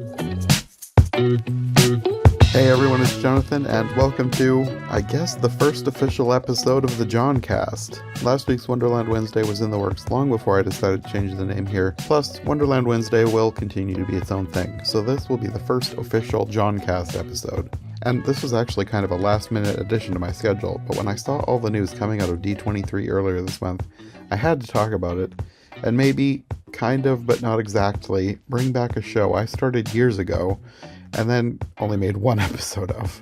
Hey everyone, it's Jonathan, and welcome to, I guess, the first official episode of the Johncast. Last week's Wonderland Wednesday was in the works long before I decided to change the name here. Plus, Wonderland Wednesday will continue to be its own thing, so this will be the first official Johncast episode. And this was actually kind of a last-minute addition to my schedule, but when I saw all the news coming out of D23 earlier this month, I had to talk about it, and maybe, kind of, but not exactly, bring back a show I started years ago, and then only made one episode of.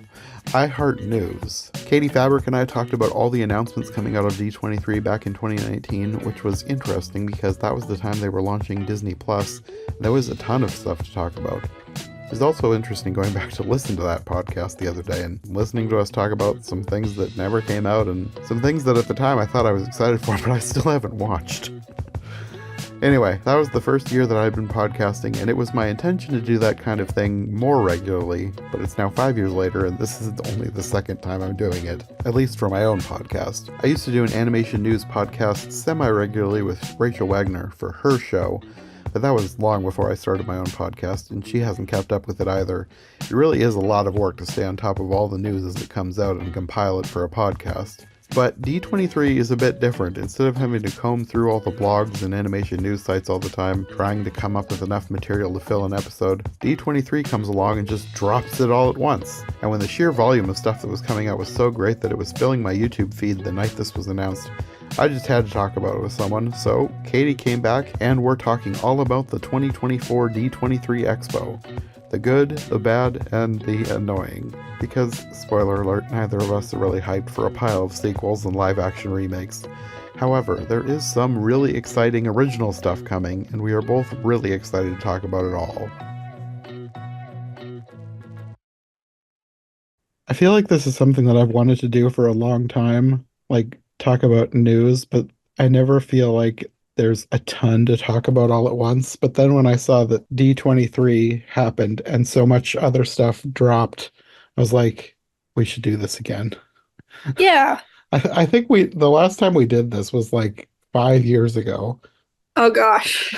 I Heart News. Katie Fabrick and I talked about all the announcements coming out of D23 back in 2019, which was interesting because that was the time they were launching Disney+, and there was a ton of stuff to talk about. It was also interesting going back to listen to that podcast the other day and listening to us talk about some things that never came out and some things that at the time I thought I was excited for, but I still haven't watched. Anyway, that was the first year that I'd been podcasting, and it was my intention to do that kind of thing more regularly, but it's now 5 years later, and this is only the second time I'm doing it, at least for my own podcast. I used to do an animation news podcast semi-regularly with Rachel Wagner for her show, but that was long before I started my own podcast, and she hasn't kept up with it either. It really is a lot of work to stay on top of all the news as it comes out and compile it for a podcast. But D23 is a bit different. Instead of having to comb through all the blogs and animation news sites all the time, trying to come up with enough material to fill an episode, D23 comes along and just drops it all at once. And when the sheer volume of stuff that was coming out was so great that it was filling my YouTube feed the night this was announced, I just had to talk about it with someone, so Katie came back and we're talking all about the 2024 D23 Expo. The good, the bad, and the annoying. Because, spoiler alert, neither of us are really hyped for a pile of sequels and live-action remakes. However, there is some really exciting original stuff coming, and we are both really excited to talk about it all. I feel like this is something that I've wanted to do for a long time, like talk about news, but I never feel like there's a ton to talk about all at once. But then when I saw that D23 happened and so much other stuff dropped, I was like, we should do this again. Yeah. I think the last time we did this was like 5 years ago. Oh gosh.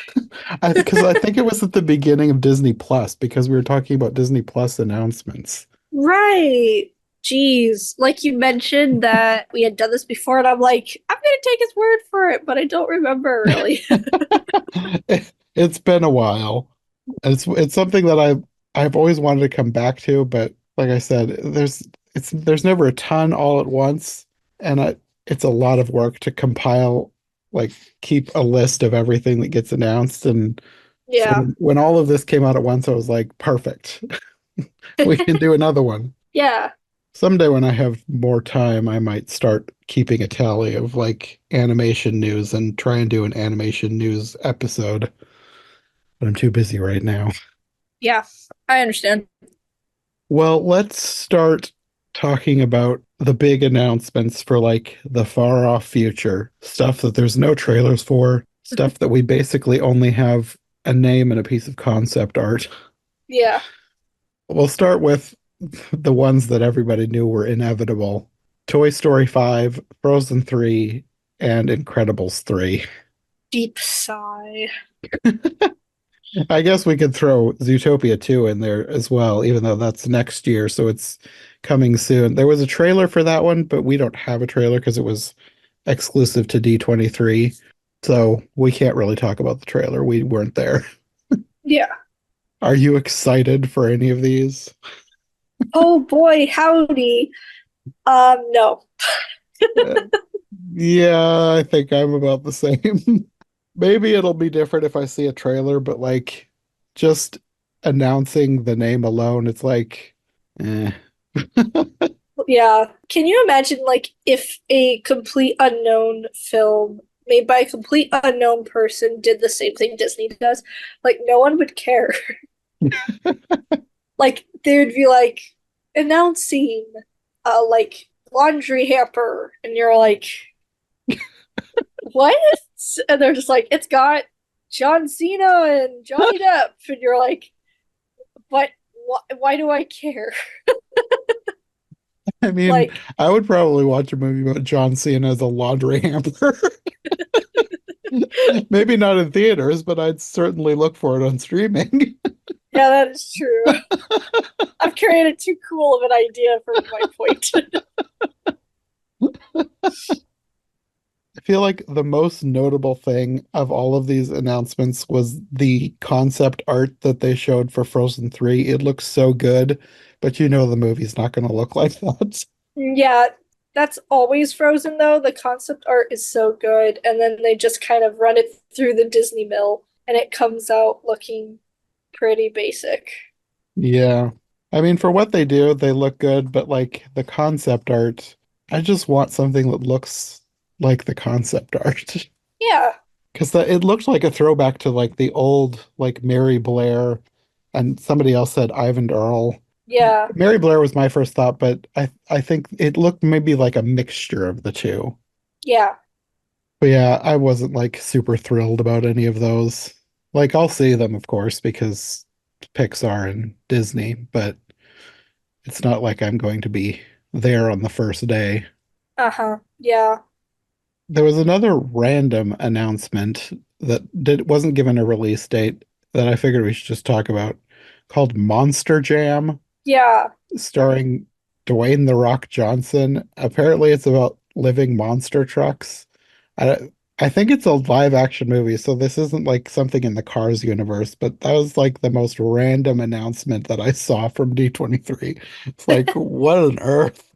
Because I think it was at the beginning of Disney Plus, because we were talking about Disney Plus announcements. Right. Jeez. Like you mentioned that we had done this before, and I'm like, I'm gonna take his word for it, but I don't remember really. It's been a while. It's something that I've always wanted to come back to, but like I said, there's never a ton all at once, and it's a lot of work to compile, like keep a list of everything that gets announced. And so Yeah. when all of this came out at once, I was like, perfect. We can do another one. Yeah. Someday when I have more time, I might start keeping a tally of like animation news and try and do an animation news episode. But I'm too busy right now. Yeah. I understand. Well, let's start talking about the big announcements for like the far off future, stuff that there's no trailers for, stuff that we basically only have a name and a piece of concept art. Yeah. We'll start with the ones that everybody knew were inevitable. Toy Story 5, Frozen 3, and Incredibles 3. Deep sigh. I guess we could throw Zootopia 2 in there as well, even though that's next year, so it's coming soon. There was a trailer for that one, but we don't have a trailer because it was exclusive to D23, so we can't really talk about the trailer. We weren't there. Yeah. Are you excited for any of these? Oh boy, howdy. No. Uh, yeah, I think I'm about the same. Maybe it'll be different if I see a trailer, but like just announcing the name alone, it's like, eh. Yeah. Can you imagine like if a complete unknown film made by a complete unknown person did the same thing Disney does? Like no one would care. Like they would be like announcing like laundry hamper, and you're like, what? And they're just like, it's got John Cena and Johnny Depp, and you're like, what? Why do I care? I mean, Like, I would probably watch a movie about John Cena as a laundry hamper. Maybe not in theaters, but I'd certainly look for it on streaming. Yeah, that is true. I've created too cool of an idea for my point. I feel like the most notable thing of all of these announcements was the concept art that they showed for Frozen 3. It looks so good, but you know the movie's not going to look like that. Yeah, that's always Frozen though. The concept art is so good, and then they just kind of run it through the Disney mill, and it comes out looking pretty basic. Yeah. I mean, for what they do, they look good, but like the concept art, I just want something that looks like the concept art. Yeah, Because it looked like a throwback to like the old, like Mary Blair, and somebody else said Ivan Earl. yeah, Mary Blair was my first thought, but I think it looked maybe like a mixture of the two. yeah. But yeah, I wasn't like super thrilled about any of those. Like I'll see them, of course, because Pixar and Disney, but it's not like I'm going to be there on the first day. Uh-huh. Yeah. There was another random announcement that wasn't given a release date that I figured we should just talk about called Monster Jam, Yeah. starring Dwayne The Rock Johnson. Apparently, it's about living monster trucks. I think it's a live action movie, so this isn't like something in the Cars universe, but that was like the most random announcement that I saw from D23. It's like, what on earth?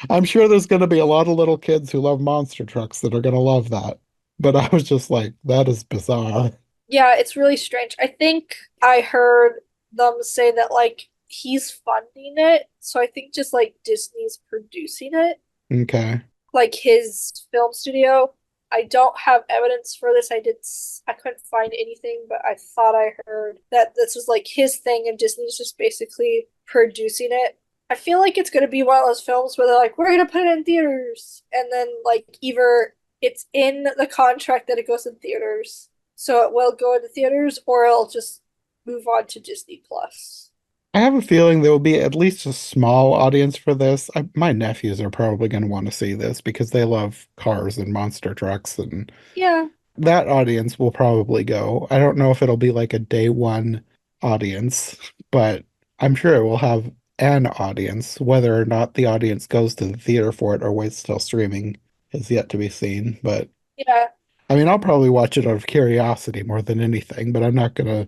I'm sure there's going to be a lot of little kids who love monster trucks that are going to love that. But I was just like, that is bizarre. Yeah, it's really strange. I think I heard them say that like he's funding it, so I think just like Disney's producing it, Okay. like his film studio. I don't have evidence for this. I couldn't find anything, but I thought I heard that this was like his thing and Disney's just basically producing it. I feel like it's going to be one of those films where they're like, we're going to put it in theaters. And then, like, either it's in the contract that it goes in theaters, so it will go into theaters, or it'll just move on to Disney Plus. I have a feeling there will be at least a small audience for this. My nephews are probably going to want to see this because they love cars and monster trucks, and Yeah. that audience will probably go. I don't know if it'll be like a day one audience, but I'm sure it will have an audience. Whether or not the audience goes to the theater for it or waits till streaming is yet to be seen. But Yeah. I mean, I'll probably watch it out of curiosity more than anything, but I'm not gonna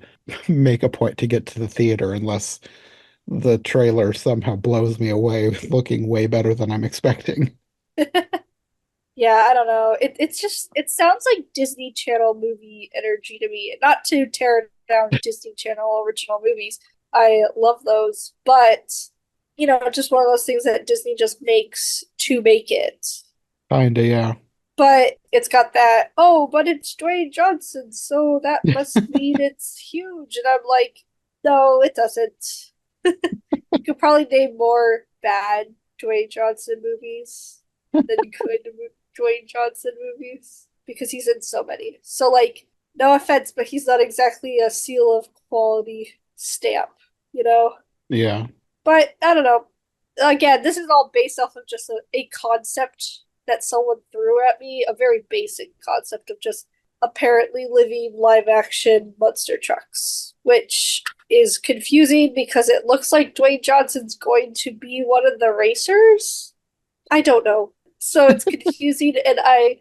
make a point to get to the theater unless the trailer somehow blows me away, looking way better than I'm expecting. Yeah, I don't know. It's just it sounds like Disney Channel movie energy to me. Not to tear down Disney Channel original movies. I love those, but just one of those things that Disney just makes to make it. Kinda, yeah. But it's got that, oh, but it's Dwayne Johnson, so that must mean it's huge. And I'm like, no, it doesn't. You could probably name more bad Dwayne Johnson movies than good Dwayne Johnson movies because he's in so many. So, like, no offense, but he's not exactly a seal of quality stamp, you know? Yeah. But I don't know. Again, this is all based off of just a concept that someone threw at me, a very basic concept of just apparently living live action monster trucks, which is confusing because it looks like Dwayne Johnson's going to be one of the racers. I don't know. So it's confusing and I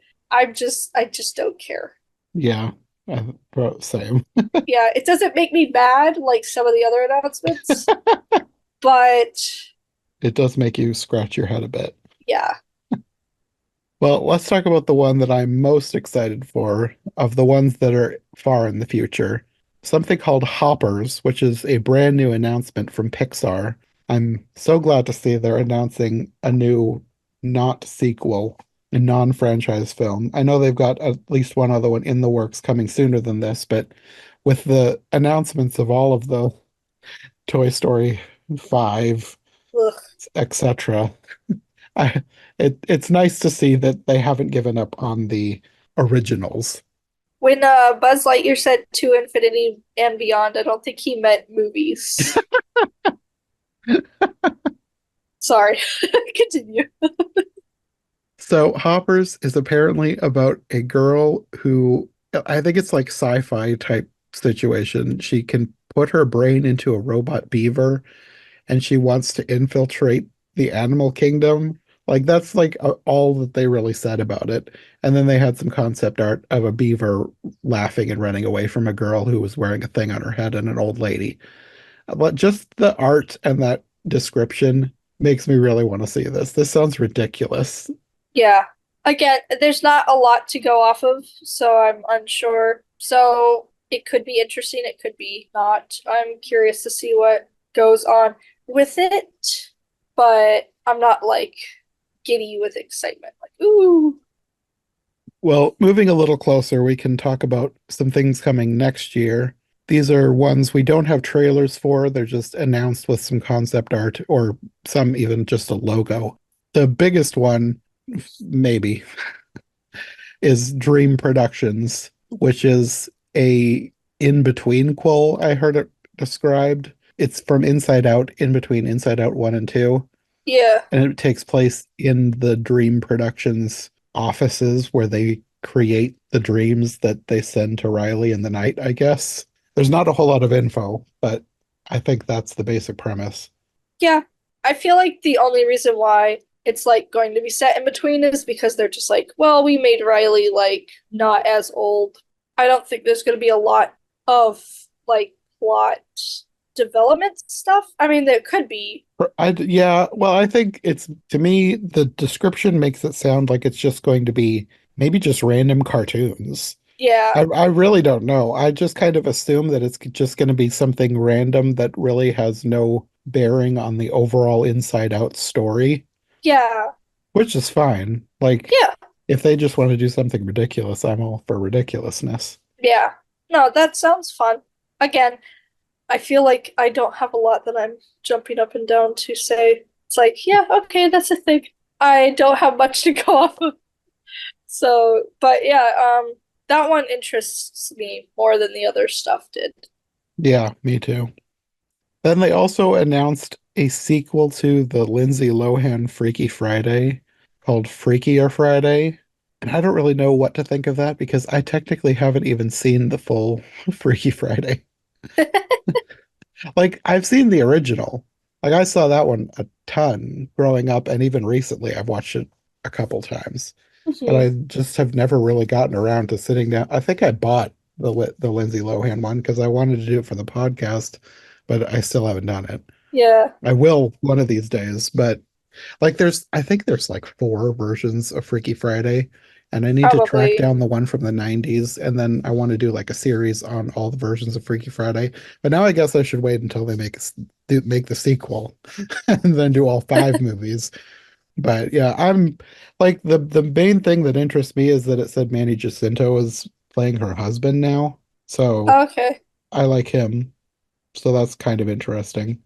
just don't care. Yeah. Same. Yeah, it doesn't make me mad like some of the other announcements, but It does make you scratch your head a bit. yeah. Well, let's talk about the one that I'm most excited for of the ones that are far in the future. Something called Hoppers, which is a brand new announcement from Pixar. I'm so glad to see they're announcing a new not sequel, a non-franchise film. I know they've got at least one other one in the works coming sooner than this, but with the announcements of all of the Toy Story 5, Ugh. etc., I it's nice to see that they haven't given up on the originals. When Buzz Lightyear said to infinity and beyond, I don't think he meant movies. Sorry. Continue. So Hoppers is apparently about a girl who I think it's like sci-fi type situation. She can put her brain into a robot beaver and she wants to infiltrate the animal kingdom. Like that's like all that they really said about it. And then they had some concept art of a beaver laughing and running away from a girl who was wearing a thing on her head and an old lady. But just the art and that description makes me really want to see this. This sounds ridiculous. Yeah. Again, there's not a lot to go off of, so I'm unsure. So it could be interesting, it could be not. I'm curious to see what goes on with it, but I'm not like giddy with excitement. Like, ooh. Well, moving a little closer, we can talk about some things coming next year. These are ones we don't have trailers for. They're just announced with some concept art or some even just a logo. The biggest one, maybe, is Dream Productions, which is a in-between quel, I heard it described. It's from Inside Out, in between Inside Out 1 and 2. Yeah. And it takes place in the Dream Productions offices where they create the dreams that they send to Riley in the night, I guess. There's not a whole lot of info, but I think that's the basic premise. Yeah. I feel like the only reason why it's like going to be set in between is because they're just like, well, we made Riley like not as old. I don't think there's going to be a lot of like plot development stuff. I mean, there could be. Yeah, well, I think it's, to me, the description makes it sound like it's just going to be maybe just random cartoons. Yeah. I really don't know. I just kind of assume that it's just going to be something random that really has no bearing on the overall Inside Out story, Yeah. which is fine. Like, Yeah. if they just want to do something ridiculous, I'm all for ridiculousness. Yeah. No, that sounds fun. Again, I feel like I don't have a lot that I'm jumping up and down to say. It's like, yeah, okay, that's a thing. I don't have much to go off of. So, but yeah, that one interests me more than the other stuff did. Yeah, me too. Then they also announced a sequel to the Lindsay Lohan Freaky Friday called Freakier Friday. And I don't really know what to think of that because I technically haven't even seen the full Freaky Friday. Like, I've seen the original. Like, I saw that one a ton growing up, and even recently I've watched it a couple times. But Mhm. I just have never really gotten around to sitting down. I think I bought the Lindsay Lohan one because I wanted to do it for the podcast, but I still haven't done it. Yeah, I will one of these days, but like I think there's like four versions of Freaky Friday, and I need to track probably. down the one from the 90s, and then I want to do like a series on all the versions of Freaky Friday. But now I guess I should wait until they make the sequel and then do all five movies. But yeah, I'm like the main thing that interests me is that it said Manny Jacinto is playing her husband now. So Okay. I like him. So that's kind of interesting.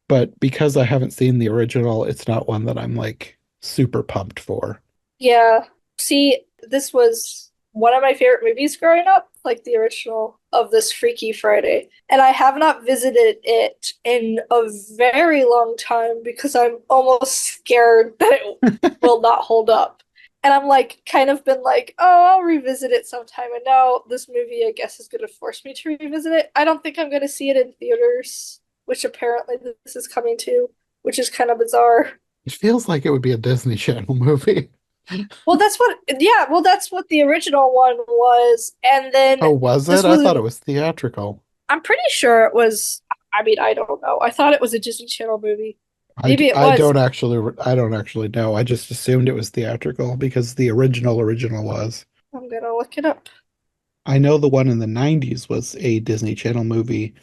But because I haven't seen the original, it's not one that I'm like super pumped for. Yeah. See, this was one of my favorite movies growing up, like the original of this Freaky Friday. And I have not visited it in a very long time because I'm almost scared that it will not hold up. And I'm like, kind of been like, oh, I'll revisit it sometime. And now this movie, I guess, is going to force me to revisit it. I don't think I'm going to see it in theaters, which apparently this is coming to, which is kind of bizarre. It feels like it would be a Disney Channel movie. Well, that's what the original one was. And then Oh, was this it? I thought was, it was theatrical. I'm pretty sure it was, I mean, I don't know. I thought it was a Disney Channel movie. Maybe it I was. don't actually know. I just assumed it was theatrical because the original was. I'm gonna look it up. I know the one in the 90s was a Disney Channel movie,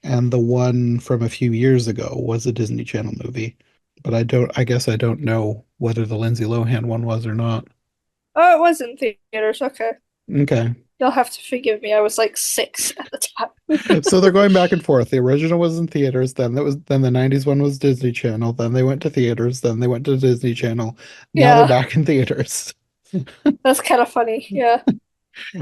and the one from a few years ago was a Disney Channel movie. But I guess I don't know whether the Lindsay Lohan one was or not. Oh, it was in theaters. Okay. Okay. You'll have to forgive me. I was like 6 at the time. So they're going back and forth. The original was in theaters, then the 90s one was Disney Channel, then they went to theaters, then they went to Disney Channel. Now they're Yeah, back in theaters. that's kind of funny. Yeah.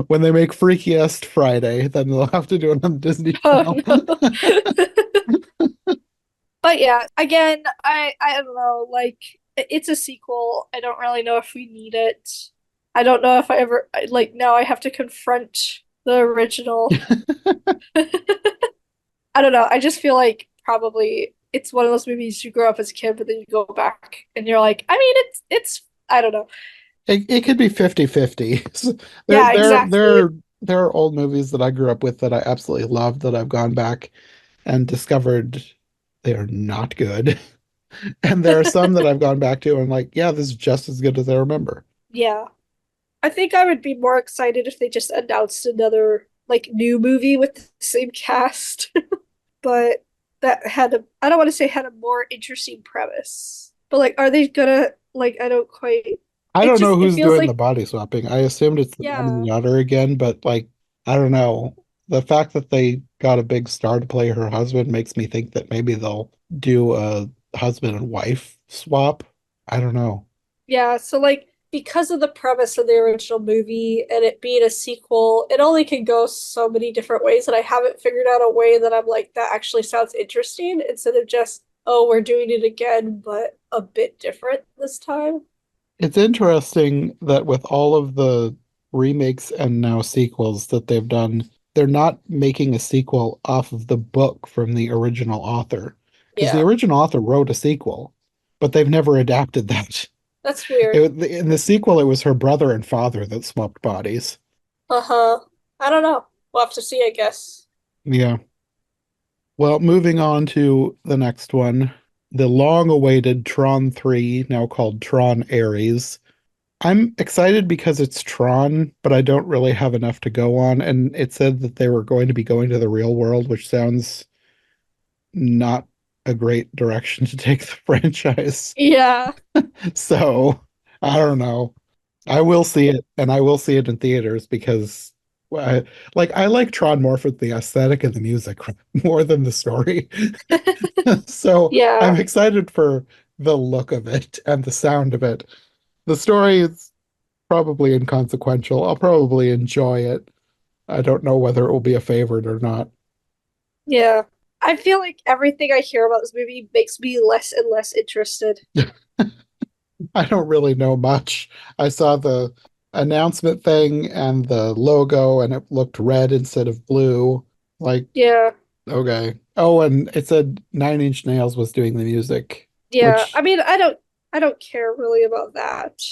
When they make Freakiest Friday, then they'll have to do it on Disney Oh Channel. no. But yeah, again, I don't know, like it's a sequel. I don't really know if we need it. I don't know if like now I have to confront the original. I don't know. I just feel like probably it's one of those movies you grow up as a kid, but then you go back and you're like, I mean, it's I don't know. It could be 50-50. There Yeah, there exactly. there there are old movies that I grew up with that I absolutely loved that I've gone back and discovered they are not good. And there are some that I've gone back to and I'm like, yeah, this is just as good as I remember. Yeah. I think I would be more excited if they just announced another like new movie with the same cast, but that had a I don't want to say had a more interesting premise. But like are they gonna like I don't quite I don't know it who's feels doing the like body swapping. I assumed it's the mom and yeah. the daughter again, but like, I don't know. The fact that they got a big star to play her husband makes me think that maybe they'll do a husband and wife swap. I don't know. Yeah, so like because of the premise of the original movie and it being a sequel, it only can go so many different ways, and I haven't figured out a way that I'm like, that actually sounds interesting instead of just, oh, we're doing it again, but a bit different this time. It's interesting that with all of the remakes and now sequels that they've done, they're not making a sequel off of the book from the original author. Because the Yeah, original author wrote a sequel, but they've never adapted that. that's weird. In the sequel, it was her brother and father that swapped bodies. Uh-huh. I don't know. We'll have to see, I guess. Yeah. Well, moving on to the next one, the long-awaited Tron 3, now called Tron Ares. I'm excited because it's Tron, but I don't really have enough to go on. And it said that they were going to be going to the real world, which sounds not a great direction to take the franchise. Yeah. So I don't know. I will see it, and I will see it in theaters because I like Tron more for the aesthetic and the music more than the story. So I'm Yeah. excited for the look of it and the sound of it. The story is probably inconsequential. I'll probably enjoy it. I don't know whether it will be a favorite or not. Yeah. I feel like everything I hear about this movie makes me less and less interested. I don't really know much. I saw the announcement thing and the logo, and it looked red instead of blue. Like, Yeah. okay. Oh, and it said Nine Inch Nails was doing the music, Yeah. I which, mean, I don't care really about that.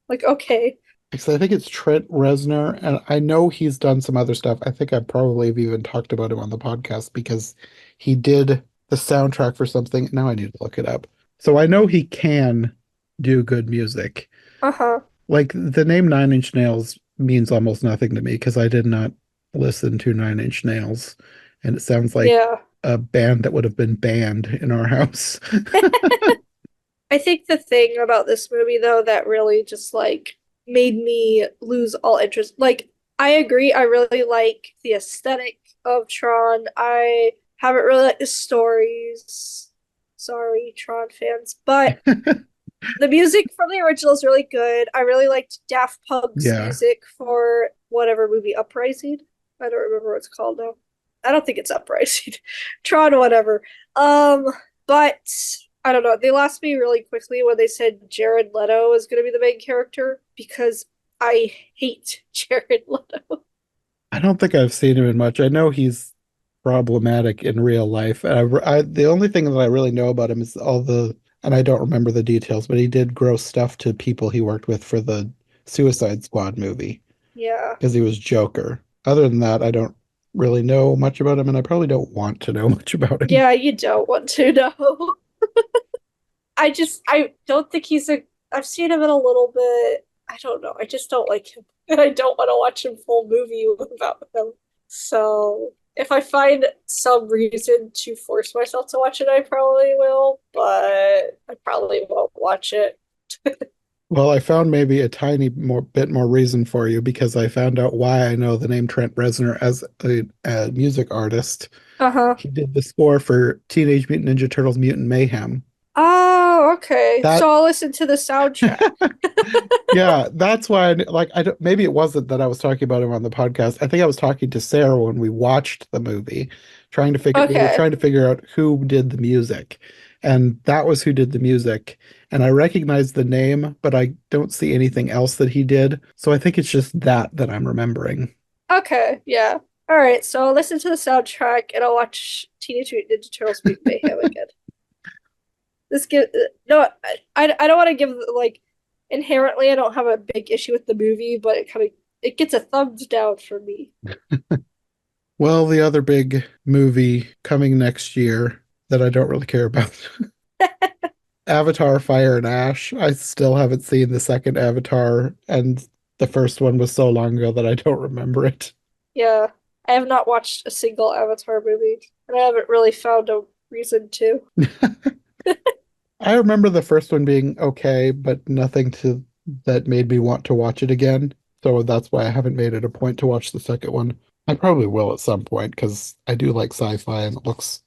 Like, okay. because I think it's Trent Reznor, and I know he's done some other stuff. I think I probably have even talked about him on the podcast because he did the soundtrack for something. Now I need to look it up. So I know he can do good music. Uh-huh. Like the name Nine Inch Nails means almost nothing to me because I did not listen to Nine Inch Nails, and it sounds like Yeah. a band that would have been banned in our house. I think the thing about this movie though that really just like made me lose all interest. Like, I agree, I really like the aesthetic of Tron. I haven't really liked the stories. Sorry, Tron fans. But the music from the original is really good. I really liked Daft Punk's Yeah. music for whatever movie, Uprising. I don't remember what it's called now. I don't think it's Uprising. Tron, whatever. Um, but I don't know. They lost me really quickly when they said Jared Leto is going to be the main character because I hate Jared Leto. I don't think I've seen him in much. I know he's problematic in real life. And the only thing that I really know about him is and I don't remember the details, but he did gross stuff to people he worked with for the Suicide Squad movie Yeah. because he was Joker. Other than that, I don't really know much about him, and I probably don't want to know much about him. Yeah, you don't want to know. I don't think I've seen him in a little bit. I don't know. I just don't like him. And I don't want to watch a full movie about him. So if I find some reason to force myself to watch it, I probably will, but I probably won't watch it. Well, I found maybe a tiny more bit more reason for you because I found out why I know the name Trent Reznor as a music artist. Uh-huh. He did the score for Teenage Mutant Ninja Turtles Mutant Mayhem. Oh, okay. That So I'll listen to the soundtrack. yeah, that's why like I don't maybe it wasn't that I was talking about him on the podcast. I think I was talking to Sarah when we watched the movie, we were Okay. trying to figure out who did the music. And that was who did the music. And I recognize the name, but I don't see anything else that he did. So I think it's just that I'm remembering. Okay. Yeah. All right, so I'll listen to the soundtrack and I'll watch Teenage Mutant Ninja Turtles Mutant Mayhem again. This give no, I don't want to give like inherently I don't have a big issue with the movie, but it gets a thumbs down for me. Well, the other big movie coming next year that I don't really care about. Avatar Fire and Ash. I still haven't seen the second Avatar, and the first one was so long ago that I don't remember it. Yeah, I have not watched a single Avatar movie, and I haven't really found a reason to. I remember the first one being okay, but nothing to that made me want to watch it again. So that's why I haven't made it a point to watch the second one. I probably will at some point because I do like sci-fi and it looks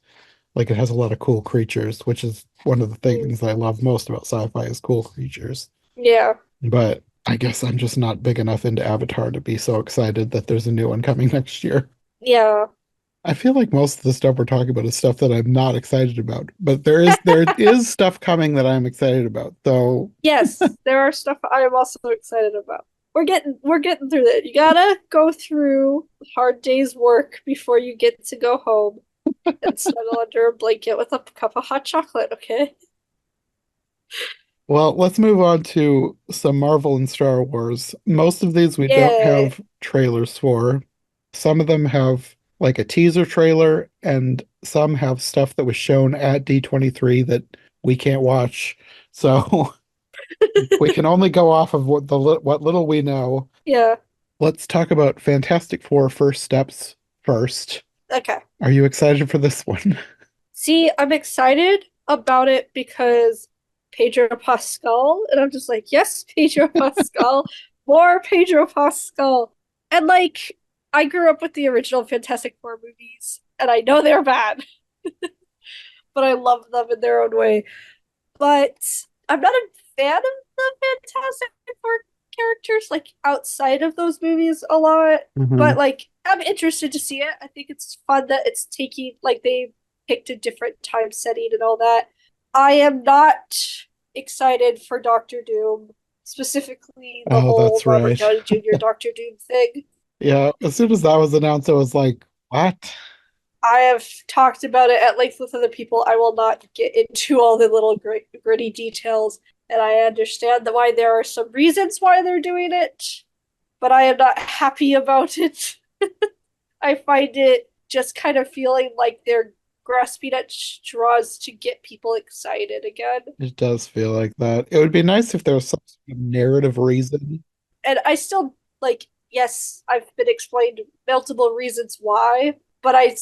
like it has a lot of cool creatures, which is one of the things I love most about sci-fi is cool creatures. Yeah, But I guess I'm just not big enough into Avatar to be so excited that there's a new one coming next year. yeah. I feel like most of the stuff we're talking about is stuff that I'm not excited about, but there is stuff coming that I'm excited about. So Yes, there are stuff I am also excited about. We're getting through that. You gotta go through a hard day's work before you get to go home and snuggle under a blanket with a cup of hot chocolate, okay? well, let's move on to some Marvel and Star Wars. Most of these we don't Yay. have trailers for. Some of them have like a teaser trailer, and some have stuff that was shown at D23 that we can't watch. So we can only go off of what little we know. Yeah. Let's talk about Fantastic Four First Steps first. Okay. Are you excited for this one? See, I'm excited about it because Pedro Pascal, and I'm just like, yes, Pedro Pascal, more Pedro Pascal. And like, I grew up with the original Fantastic Four movies, and I know they're bad, but I love them in their own way. But I'm not a fan of the Fantastic Four characters, like outside of those movies a lot. Hmm. But like, I'm interested to see it. I think it's fun that it's taking like they picked a different time setting and all that. I am not excited for Doctor Doom, specifically the Oh, whole that's Robert right. Downey Jr. Doctor Doom thing. Yeah, as soon as that was announced, I was like, what? I have talked about it at length with other people. I will not get into all the little gritty details, and I understand that why there are some reasons why they're doing it, but I am not happy about it. I find it just kind of feeling like they're grasping at straws to get people excited again. It does feel like that. It would be nice if there was some sort of narrative reason. And I still like, yes, I've been explained multiple reasons why, but I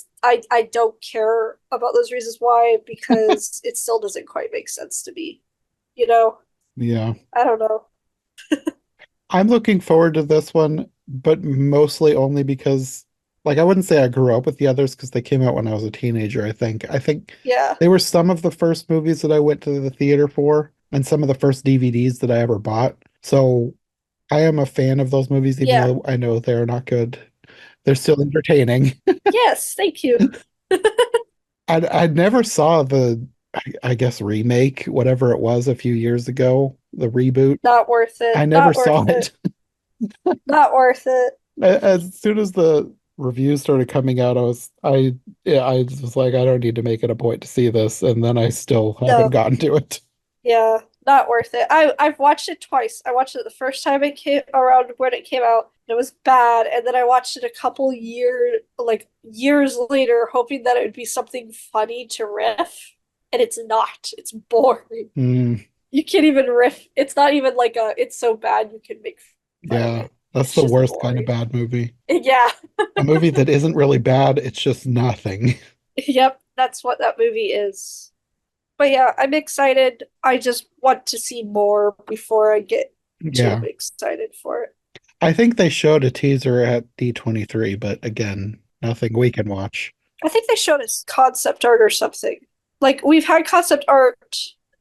don't care about those reasons why because it still doesn't quite make sense to me. You know, Yeah. I don't know. I'm looking forward to this one, but mostly only because, like, I wouldn't say I grew up with the others because they came out when I was a teenager, I think. I think Yeah, they were some of the first movies that I went to the theater for and some of the first DVDs that I ever bought. So I am a fan of those movies, even yeah, though I know they're not good. They're still entertaining. yes, thank you. I never saw I guess remake, whatever it was a few years ago, the reboot. Not worth I it. never Not worth saw it. it. Not worth it. As soon as the reviews started coming out, yeah, I was like, I don't need to make it a point to see this, and then I still haven't No, gotten to it. yeah, not worth it. I've watched it twice. I watched it the first time it came around when it came out. It was bad, and then I watched it a couple years later, hoping that it would be something funny to riff, and it's not. It's boring. Mm, You can't even riff. It's not even like a. It's so bad you can make fun of yeah, it. that's It's the just worst kind of boring. bad movie. Yeah. A movie that isn't really bad, it's just nothing. Yep. That's what that movie is. But yeah, I'm excited. I just want to see more before I get too Yeah. excited for it. I think they showed a teaser at D23, but again, nothing we can watch. I think they showed us concept art or something. Like we've had concept art,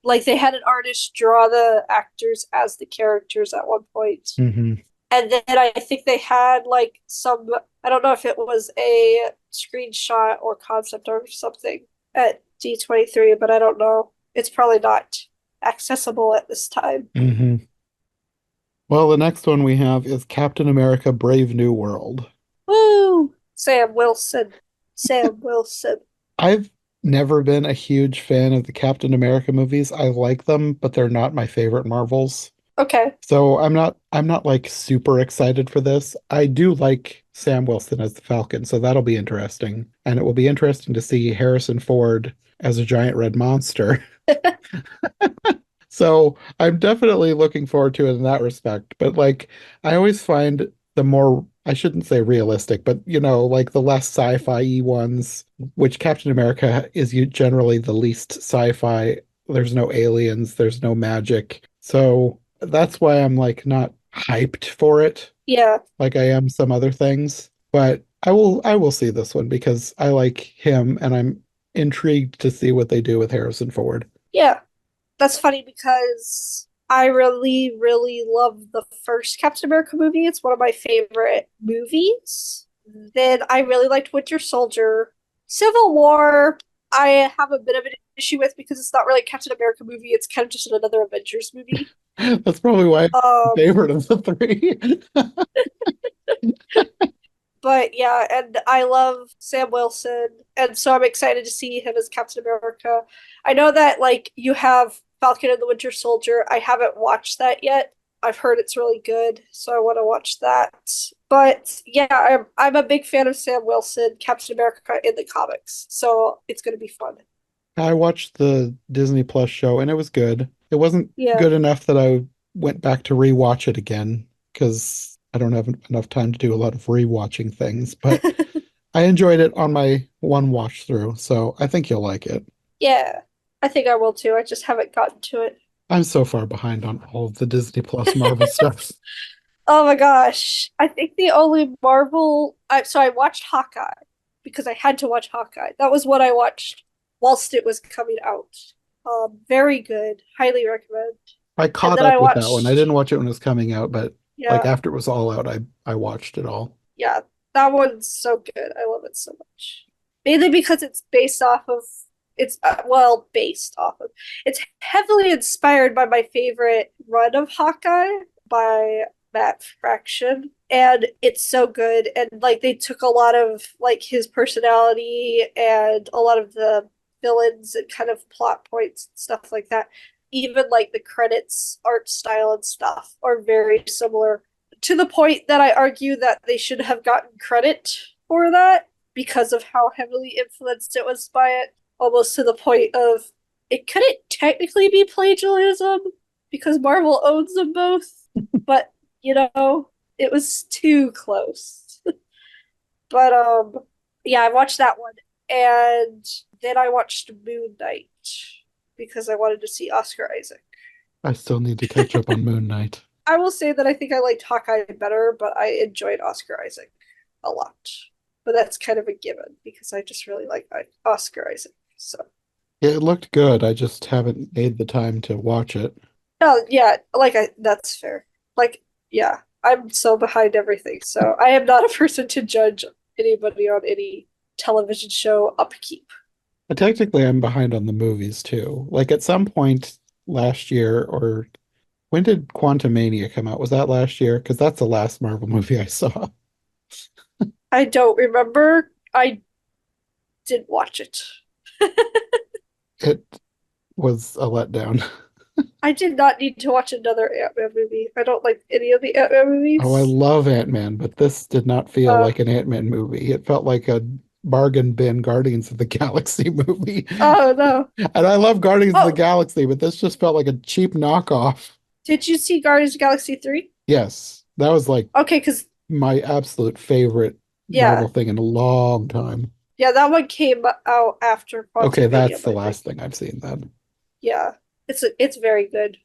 like they had an artist draw the actors as the characters at one point. Hmm. And then I think they had like some, I don't know if it was a screenshot or concept art or something at D23, but I don't know. It's probably not accessible at this time. Hmm. Well, the next one we have is Captain America Brave New World. Woo! Sam Wilson. Sam Wilson. I've never been a huge fan of the Captain America movies. I like them, but they're not my favorite Marvels. Okay. So I'm not like super excited for this. I do like Sam Wilson as the Falcon, so that'll be interesting. And it will be interesting to see Harrison Ford as a giant red monster. So I'm definitely looking forward to it in that respect. But like I always find the more, I shouldn't say realistic, but like the less sci-fi ones, which Captain America is generally the least sci-fi. There's no aliens, there's no magic. So that's why I'm like not hyped for it Yeah. like I am some other things. But I will see this one because I like him and I'm intrigued to see what they do with Harrison Ford. Yeah. That's funny because I really, really love the first Captain America movie. It's one of my favorite movies. Then I really liked Winter Soldier. Civil War, I have a bit of an issue with because it's not really a Captain America movie. It's kind of just another Avengers movie. That's probably why I'm the Um, favorite of the three. but yeah, and I love Sam Wilson, and so I'm excited to see him as Captain America. I know that like you have Falcon and the Winter Soldier. I haven't watched that yet. I've heard it's really good, so I want to watch that. But yeah, I'm a big fan of Sam Wilson, Captain America in the comics, so it's gonna be fun. I watched the Disney Plus show and it was good. It wasn't Yeah. good enough that I went back to rewatch it again because I don't have enough time to do a lot of rewatching things, but I enjoyed it on my one watch through, so I think you'll like it. Yeah, I think I will too. I just haven't gotten to it. I'm so far behind on all of the Disney Plus Marvel stuff. Oh my gosh. I think the only Marvel I watched Hawkeye because I had to watch Hawkeye. That was what I watched whilst it was coming out. Very good. Highly recommend. I And caught then up I with that one. I watched didn't watch it when it was coming out, but like yeah, after it was all out, I watched it all. yeah. That one's so good. I love it so much. Mainly because it's based off of it's well, based off of. It's heavily inspired by my favorite run of Hawkeye by Matt Fraction, and it's so good. And like they took a lot of like his personality and a lot of the villains and kind of plot points and stuff like that. Even like the credits, art style and stuff are very similar to the point that I argue that they should have gotten credit for that because of how heavily influenced it was by it, almost to the point of it couldn't technically be plagiarism because Marvel owns them both, but you know, it was too close. But yeah, I watched that one and then I watched Moon Knight because I wanted to see Oscar Isaac. I still need to catch up on Moon Knight. I will say that I think I liked Hawkeye better, but I enjoyed Oscar Isaac a lot. But that's kind of a given because I just really like Oscar Isaac. So, Yeah, it looked good. I just haven't made the time to watch it. oh yeah, that's fair. Like, yeah, I'm so behind everything. So I am not a person to judge anybody on any television show upkeep. But technically, I'm behind on the movies too. Like at some point last year, or when did Quantumania come out? Was that last year? Because that's the last Marvel movie I saw. I don't remember. I didn't watch it. It was a letdown. I did not need to watch another Ant-Man movie. I don't like any of the Ant-Man Oh, I movies. love Ant-Man, but this did not feel Uh, like an Ant-Man movie. It felt like a bargain bin Guardians of the Galaxy movie. oh no. And I love Guardians of the Oh, Galaxy, but this just felt like a cheap knockoff. did you see Guardians of the Galaxy 3? Yes, that was like Okay, because, my absolute favorite Marvel yeah. thing in a long time. Yeah, that one came out after Okay, Quantumania, that's the I think. last thing I've seen then. Yeah. It's very good.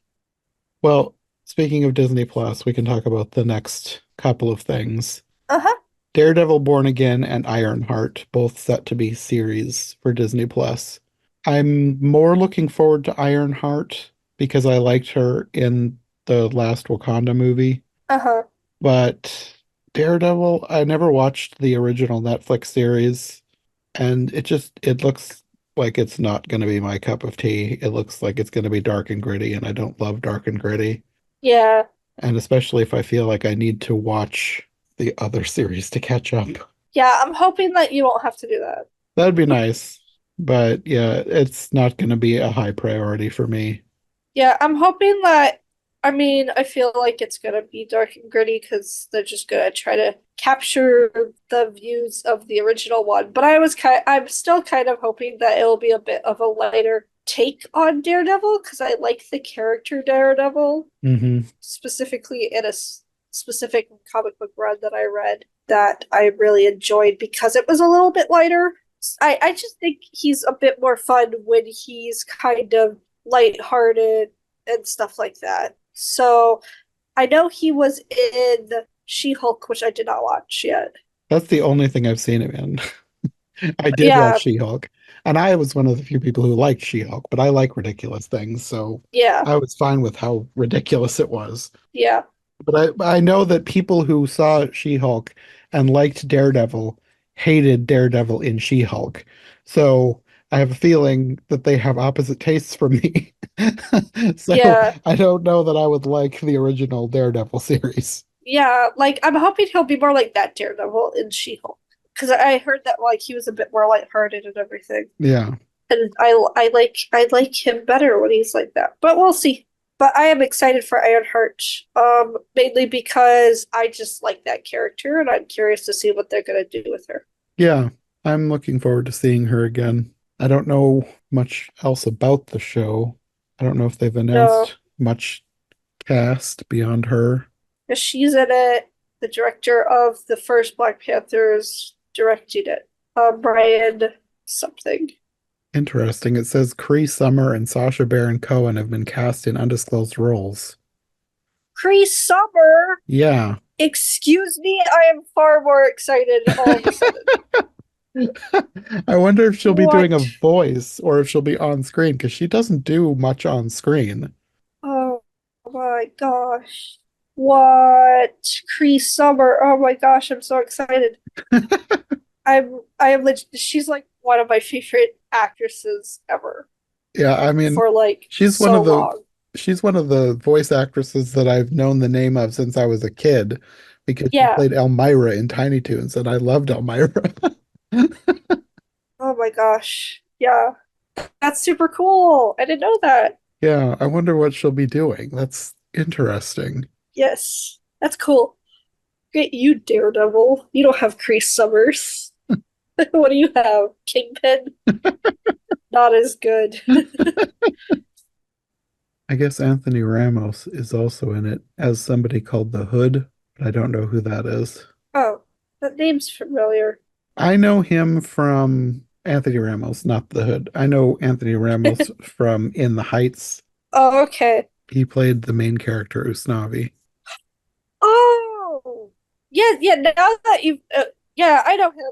Well, speaking of Disney Plus, we can talk about the next couple of things. Uh-huh. Daredevil Born Again and Ironheart, both set to be series for Disney Plus. I'm more looking forward to Ironheart because I liked her in the last Wakanda movie, Uh-huh. but Daredevil, I never watched the original Netflix series, and it looks like it's not going to be my cup of tea. It looks like it's going to be dark and gritty, and I don't love dark and gritty. Yeah. And especially if I feel like I need to watch the other series to catch up. Yeah, I'm hoping that you won't have to do that. That'd be nice. But yeah, it's not going to be a high priority for me. Yeah, I'm hoping that. I mean, I feel like it's gonna be dark and gritty because they're just gonna try to capture the views of the original one. But I'm still kind of hoping that it'll be a bit of a lighter take on Daredevil because I like the character Daredevil, Hmm. specifically in a specific comic book run that I read that I really enjoyed because it was a little bit lighter. I just think he's a bit more fun when he's kind of lighthearted and stuff like that. So I know he was in She-Hulk, which I did not watch yet. That's the only thing I've seen him in. I did watch Yeah, She-Hulk, and I was one of the few people who liked She-Hulk, but I like ridiculous things, so yeah, I was fine with how ridiculous it was. yeah, But I know that people who saw She-Hulk and liked Daredevil hated Daredevil in She-Hulk. So I have a feeling that they have opposite tastes from me. So yeah, I don't know that I would like the original Daredevil series. yeah. Like I'm hoping he'll be more like that Daredevil in She-Hulk because I heard that like he was a bit more lighthearted and everything. Yeah. And I like him better when he's like that. But we'll see. But I am excited for Ironheart, mainly because I just like that character, and I'm curious to see what they're gonna do with her. Yeah. I'm looking forward to seeing her again. I don't know much else about the show. I don't know if they've No, announced much cast beyond her. she's in it. The director of the first Black Panthers directed it. Brian something. Interesting. It says Cree Summer and Sacha Baron Cohen have been cast in undisclosed roles. Cree Summer. Yeah. Excuse me, I am far more excited all of a sudden. I wonder if she'll be doing a What? voice or if she'll be on screen because she doesn't do much on screen. Oh my gosh. What? Cree Summer. Oh my gosh, I'm so excited. I am she's like one of my favorite actresses ever Yeah, I mean, for like she's one so of the long. she's one of the voice actresses that I've known the name of since I was a kid because she Yeah. played Elmira in Tiny Toons and I loved Elmira. Oh my gosh. Yeah. That's super cool. I didn't know that. Yeah, I wonder what she'll be doing. That's interesting. Yes. That's cool. Great, you Daredevil. You don't have Cree Summers. What do you have? Kingpin? Not as good. I guess Anthony Ramos is also in it as somebody called the Hood, but I don't know who that is. Oh, that name's familiar. I know him from Anthony Ramos, not the Hood. I know Anthony Ramos from In the Heights. Oh, okay. He played the main character, Usnavi. Oh, yeah, yeah. Now that you, yeah, I know him.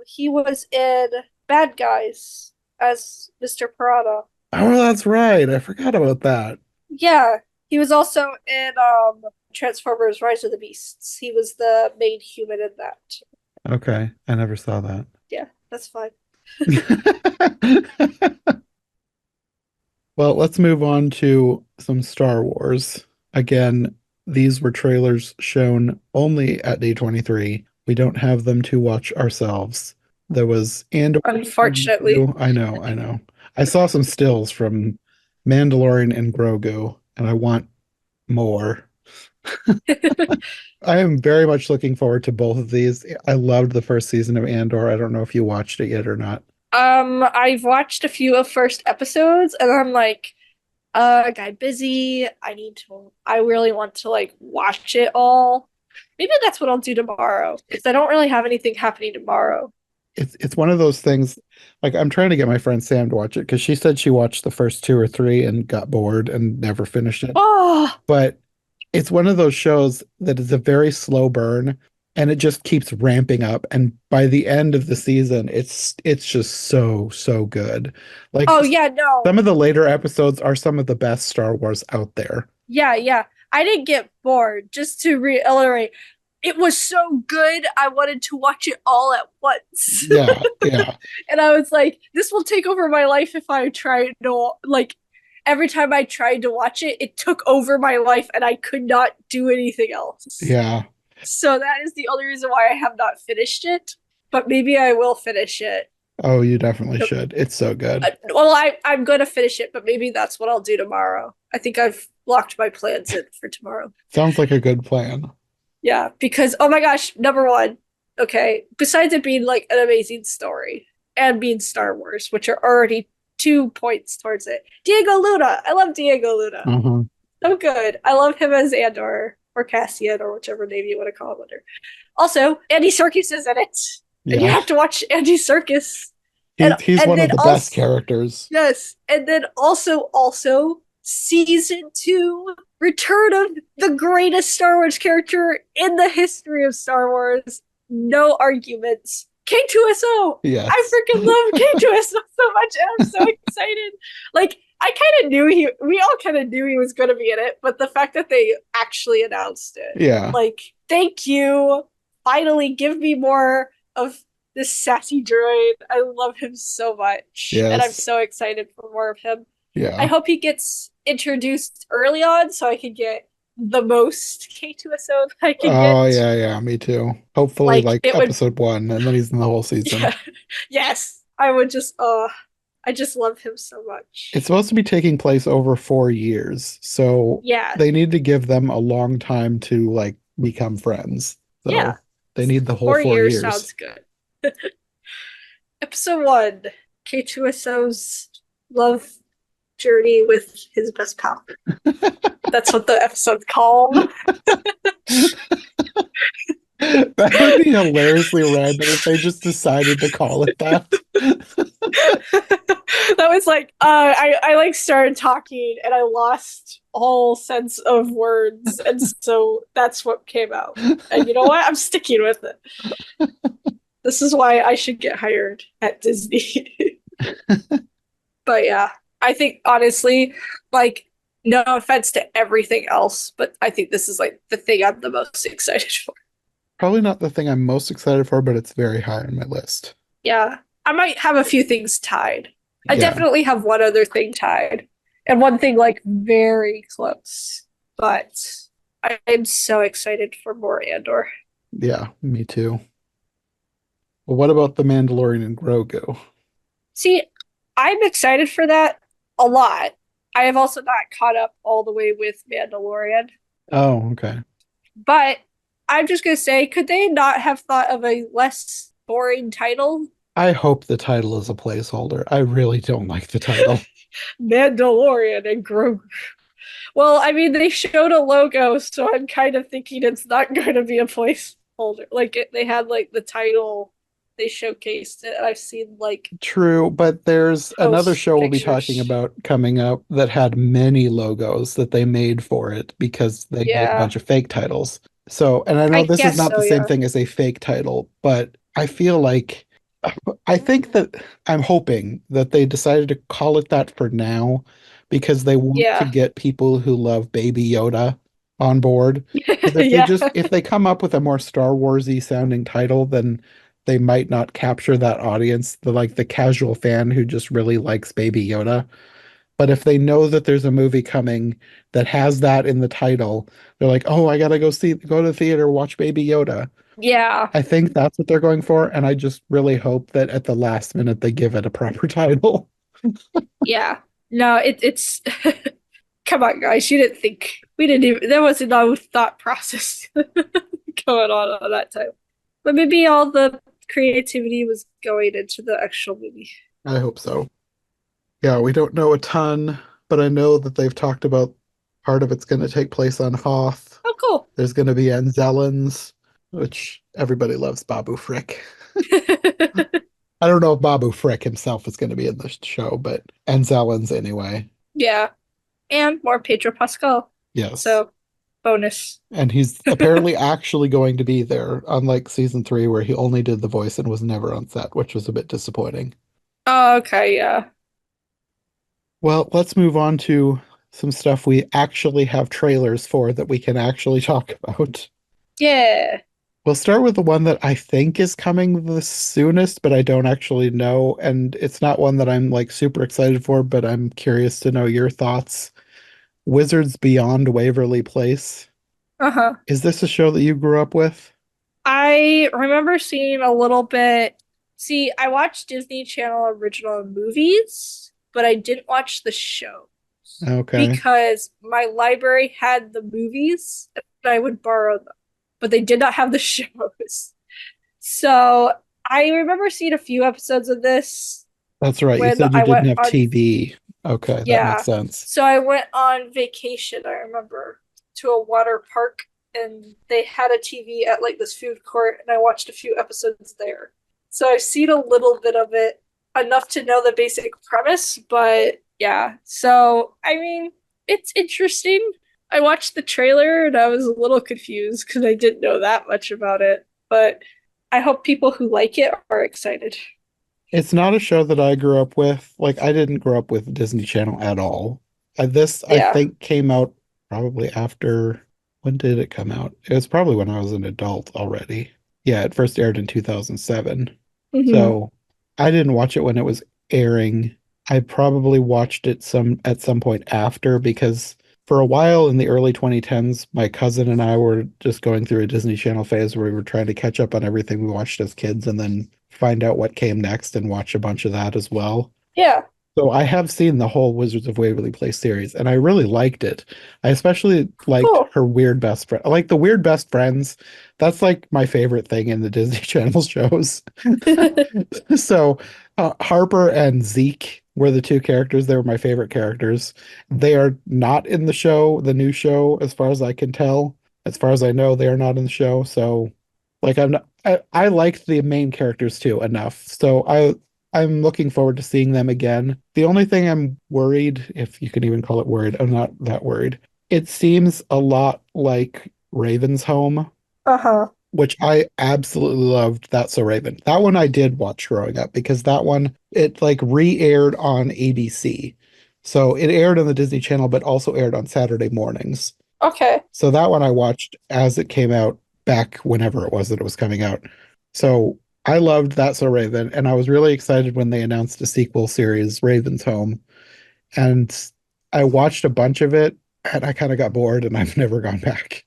He was in Bad Guys as Mr. Parada. Oh, that's right. I forgot about that. Yeah, he was also in Transformers: Rise of the Beasts. He was the main human in that. Okay, I never saw that. Yeah, that's fine. Well, let's move on to some Star Wars. Again, these were trailers shown only at D23. We don't have them to watch ourselves. There was Andor Unfortunately. preview. I know, I know. I saw some stills from Mandalorian and Grogu, and I want more. I am very much looking forward to both of these. I loved the first season of Andor. I don't know if you watched it yet or not. I've watched a few of first episodes, and I'm like, I got busy. I really want to like watch it all. Maybe that's what I'll do tomorrow, because I don't really have anything happening tomorrow. It's one of those things, like I'm trying to get my friend Sam to watch it because she said she watched the first two or three and got bored and never finished it. Oh, But it's one of those shows that is a very slow burn and it just keeps ramping up. And by the end of the season, it's just so good. Like oh yeah, no. some of the later episodes are some of the best Star Wars out there. Yeah, yeah. I didn't get bored, just to reiterate. It was so good, I wanted to watch it all at once. Yeah, yeah, And I was like, this will take over my life if I try to, like, every time I tried to watch it, it took over my life and I could not do anything else. yeah. So that is the only reason why I have not finished it. But maybe I will finish it. Oh, you definitely should. It's so good. I'm going to finish it, but maybe that's what I'll do tomorrow. I think I've locked my plans in for tomorrow. Sounds like a good plan. Yeah, because oh my gosh, number one, okay, besides it being like an amazing story and being Star Wars, which are already 2 points towards it. Diego Luna. I love Diego Luna. So good. I love him as Andor or Cassian or whichever name you want to call him under. Also, Andy Serkis is in it. And you have to watch Andy Serkis. He's one of the best characters. Yes. And then also season 2, return of the greatest Star Wars character in the history of Star Wars. No arguments. K2SO. Yes. I freaking love K2SO so much. And I'm so excited. Like, I kind of knew we all kind of knew he was going to be in it, but the fact that they actually announced it. Yeah. Like, thank you. Finally, give me more of this sassy droid. I love him so much. Yes. And I'm so excited for more of him. Yeah. I hope he gets introduced early on so I can get the most K2SO that I can get. Oh, yeah, me too. Hopefully, like episode 1, and then he's in the whole season. Yeah. Yes. I would just, I just love him so much. It's supposed to be taking place over 4 years, so yeah, they need to give them a long time to like become friends. So yeah. They need the whole 4 years. Sounds good. Episode 1, K2SO's love journey with his best pal. That's what the episode's called. That would be hilariously random if they just decided to call it that. That was like, I like started talking and I lost all sense of words, and so that's what came out. And you know what? I'm sticking with it. This is why I should get hired at Disney. But yeah, I think honestly, like, no offense to everything else, but I think this is like the thing I'm the most excited for. Probably not the thing I'm most excited for, but it's very high on my list. Yeah, I might have a few things tied. I definitely have one other thing tied, and one thing like very close. But I'm so excited for more Andor. Yeah, me too. Well, what about The Mandalorian and Grogu? See, I'm excited for that a lot. I have also not caught up all the way with Mandalorian. Oh, okay. But I'm just going to say, could they not have thought of a less boring title? I hope the title is a placeholder. I really don't like the title. Mandalorian and Grogu. Well, I mean, they showed a logo, so I'm kind of thinking it's not going to be a placeholder. Like, they had, like, the title, they showcased it, and I've seen, like... True, but there's another show we'll be talking about coming up that had many logos that they made for it because they made a bunch of fake titles. So, and I know this is not the same thing as a fake title, but I feel like... I think that I'm hoping that they decided to call it that for now because they want to get people who love Baby Yoda on board. If they come up with a more Star Wars-y sounding title, then they might not capture that audience, the casual fan who just really likes Baby Yoda. But if they know that there's a movie coming that has that in the title, they're like, oh, I gotta go to the theater, watch Baby Yoda. Yeah. I think that's what they're going for, and I just really hope that at the last minute they give it a proper title. Yeah. No, it's come on, guys. You didn't think there was no thought process going on that time. But maybe all the creativity was going into the actual movie. I hope so. Yeah, we don't know a ton, but I know that they've talked about part of it's going to take place on Hoth. Oh, cool. There's going to be Anzellans, which everybody loves Babu Frick. I don't know if Babu Frick himself is going to be in the show, but Anzellans anyway. Yeah. And more Pedro Pascal. Yes. So, bonus. And he's apparently actually going to be there, unlike season 3 where he only did the voice and was never on set, which was a bit disappointing. Oh, okay, yeah. Well, let's move on to some stuff we actually have trailers for that we can actually talk about. Yeah. We'll start with the one that I think is coming the soonest, but I don't actually know. And it's not one that I'm like super excited for, but I'm curious to know your thoughts. Wizards Beyond Waverly Place. Uh-huh. Is this a show that you grew up with? I remember seeing a little bit. See, I watched Disney Channel original movies, but I didn't watch the show Okay. because my library had the movies and I would borrow them, but they did not have the shows. So I remember seeing a few episodes of this That's right. You when said you I didn't went have on, TV. Okay, that makes yeah. sense. So I went on vacation, I remember, to a water park and they had a TV at like this food court and I watched a few episodes there. So I've seen a little bit of it, enough to know the basic premise, but yeah. So, I mean, it's interesting. I watched the trailer and I was a little confused because I didn't know that much about it, but I hope people who like it are excited. It's not a show that I grew up with. Like, I didn't grow up with Disney Channel at all. This, I Yeah. think, came out probably after. When did it come out? It was probably when I was an adult already. Yeah, it first aired in 2007. Hmm. So I didn't watch it when it was airing. I probably watched it at some point after because for a while in the early 2010s, my cousin and I were just going through a Disney Channel phase where we were trying to catch up on everything we watched as kids and then find out what came next and watch a bunch of that as well. Yeah. So I have seen the whole Wizards of Waverly Place series, and I really liked it. I especially liked Cool. her weird best friend. I like the weird best friends. That's like my favorite thing in the Disney Channel shows. So Harper and Zeke were the two characters. They were my favorite characters. They are not in the show, the new show, as far as I can tell. As far as I know, they are not in the show. So, like, I liked the main characters too enough. So I'm looking forward to seeing them again. The only thing I'm worried, if you can even call it worried, I'm not that worried. It seems a lot like Raven's Home, Uh-huh. which I absolutely loved. That's So Raven. That one I did watch growing up because that one it like re-aired on ABC. So it aired on the Disney Channel, but also aired on Saturday mornings. Okay. So that one I watched as it came out back whenever it was that it was coming out. So I loved That's So Raven, and I was really excited when they announced a sequel series, Raven's Home. And I watched a bunch of it, and I kind of got bored, and I've never gone back.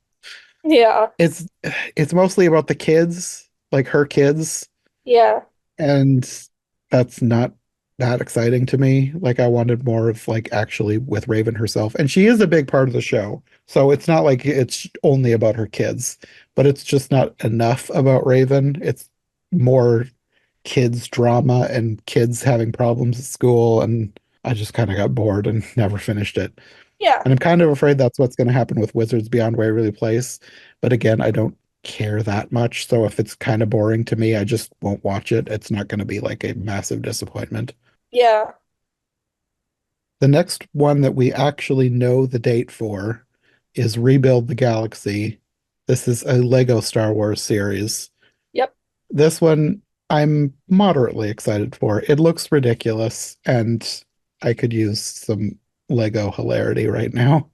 Yeah. It's it's mostly about the kids, like her kids, Yeah. and that's not that exciting to me. Like I wanted more of like actually with Raven herself. And she is a big part of the show. So it's not like it's only about her kids, but it's just not enough about Raven. It's more kids drama and kids having problems at school and I just kind of got bored and never finished it. Yeah. And I'm kind of afraid that's what's going to happen with Wizards Beyond Waverly Place. But again, I don't care that much. So if it's kind of boring to me, I just won't watch it. It's not going to be like a massive disappointment. Yeah. The next one that we actually know the date for is Rebuild the Galaxy. This is a Lego Star Wars series. Yep. This one I'm moderately excited for. It looks ridiculous, and I could use some Lego hilarity right now.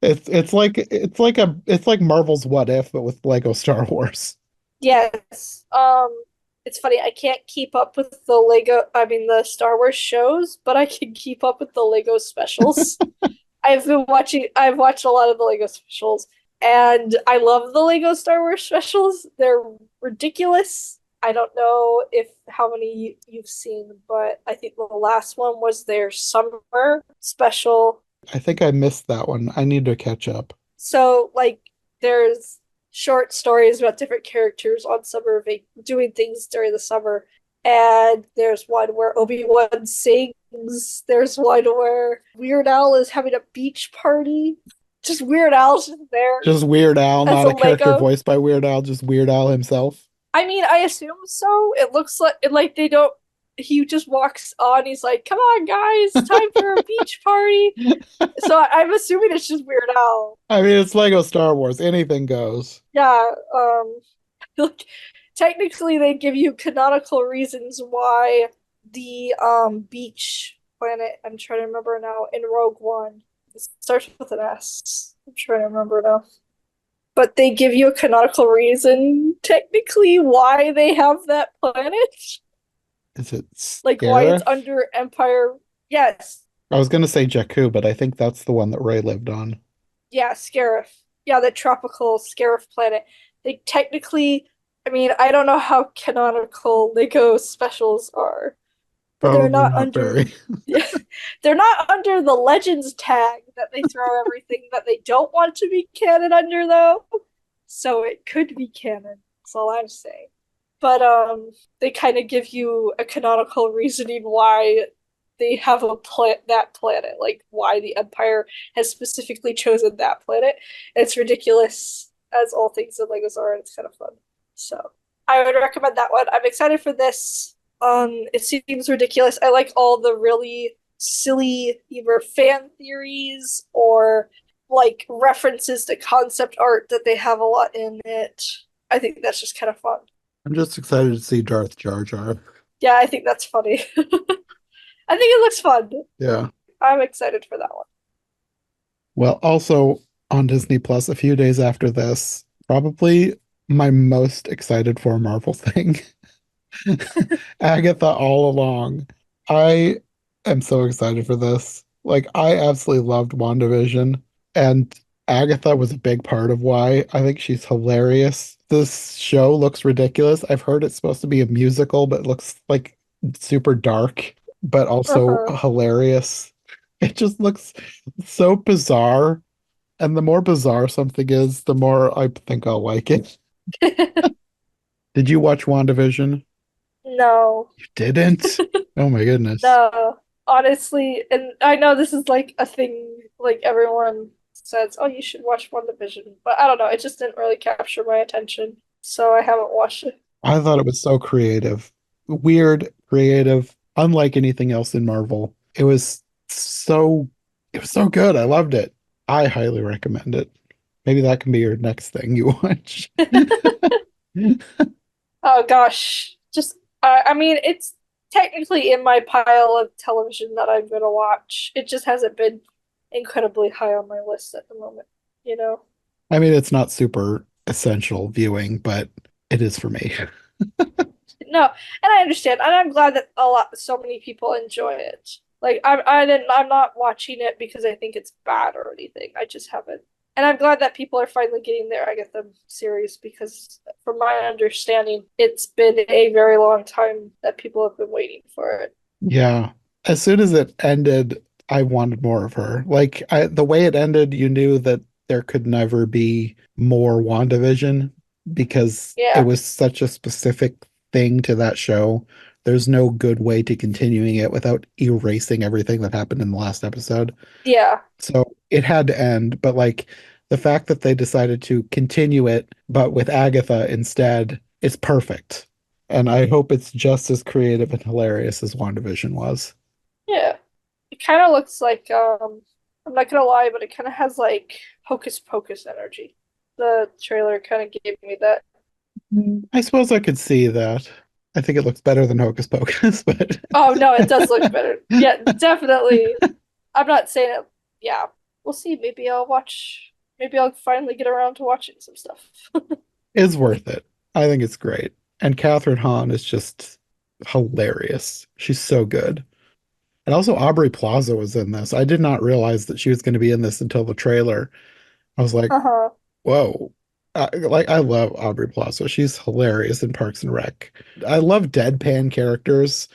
It's like Marvel's What If, but with Lego Star Wars. Yes. It's funny, I can't keep up with the the Star Wars shows, but I can keep up with the Lego specials. I've watched a lot of the Lego specials, and I love the Lego Star Wars specials. They're ridiculous. I don't know if how many you've seen, but I think the last one was their summer special. I think I missed that one. I need to catch up. So like there's short stories about different characters on summer doing things during the summer. And there's one where Obi-Wan sings. There's one where Weird Al is having a beach party. Just Weird Al's just there Just Weird Al, as not a a character Lego. voiced by Weird Al, just Weird Al himself. I mean, I assume so. It looks like they don't. He just walks on. He's like, "Come on, guys, time for a beach party." So I'm assuming it's just Weird Al. I mean, it's Lego Star Wars. Anything goes. Yeah. Like, technically, they give you canonical reasons why the beach planet. I'm trying to remember now in Rogue One. It starts with an S. I'm trying to remember now. But they give you a canonical reason, technically, why they have that planet. Is it Like why it's Scarif? under Empire. Yes. I was gonna say Jakku, but I think that's the one that Ray lived on. Yeah, Scarif. yeah, the tropical Scarif planet. They technically, I mean, I don't know how canonical Lego specials are, but they're Probably not not under very. they're not under the Legends tag that they throw everything that they don't want to be canon under though. So it could be canon. That's all I'm saying. But they kind of give you a canonical reasoning why they have that planet, like why the Empire has specifically chosen that planet. It's ridiculous as all things in Legos are, and it's kind of fun. So I would recommend that one. I'm excited for this. It seems ridiculous. I like all the really silly either fan theories or like references to concept art that they have a lot in it. I think that's just kind of fun. I'm just excited to see Darth Jar Jar. Yeah, I think that's funny. I think it looks fun. Yeah. I'm excited for that one. Well, also on Disney Plus, a few days after this, probably my most excited for Marvel thing, Agatha All Along. I am so excited for this. Like, I absolutely loved WandaVision, and Agatha was a big part of why. I think she's hilarious. This show looks ridiculous. I've heard it's supposed to be a musical, but it looks like super dark, but also Uh-huh. hilarious. It just looks so bizarre. And the more bizarre something is, the more I think I'll like it. Did you watch WandaVision? No. You didn't? Oh my goodness. No. Honestly, and I know this is like a thing like everyone says, oh, you should watch WandaVision, but I don't know, it just didn't really capture my attention, so I haven't watched it. I thought it was so creative. Weird, creative, unlike anything else in Marvel. So it was so good. I loved it. I highly recommend it. Maybe that can be your next thing you watch. Oh gosh. Just I mean it's technically in my pile of television that I'm gonna watch. It just hasn't been incredibly high on my list at the moment, you know? I mean, it's not super essential viewing, but it is for me. No, and I understand, and I'm glad that so many people enjoy it. Like I'm not watching it because I think it's bad or anything. I just haven't. And I'm glad that people are finally getting their Agatha series because from my understanding, it's been a very long time that people have been waiting for it. Yeah. As soon as it ended, I wanted more of her. The way it ended, you knew that there could never be more WandaVision because it Yeah. was such a specific thing to that show. There's no good way to continuing it without erasing everything that happened in the last episode. Yeah. So it had to end, but like the fact that they decided to continue it, but with Agatha instead, is perfect. And I hope it's just as creative and hilarious as WandaVision was. Yeah. It kind of looks like I'm not gonna lie, but it kind of has like Hocus Pocus energy. The trailer kind of gave me that. I suppose I could see that. I think it looks better than Hocus Pocus, but Oh no, it does look better. Yeah, definitely. I'm not saying it. Yeah, we'll see. Maybe I'll watch. Maybe I'll finally get around to watching some stuff. it's worth it. I think it's great. And Catherine Hahn is just hilarious. She's so good. And also Aubrey Plaza was in this. I did not realize that she was going to be in this until the trailer. I was like, Uh-huh. whoa. I love Aubrey Plaza. She's hilarious in Parks and Rec. I love deadpan characters,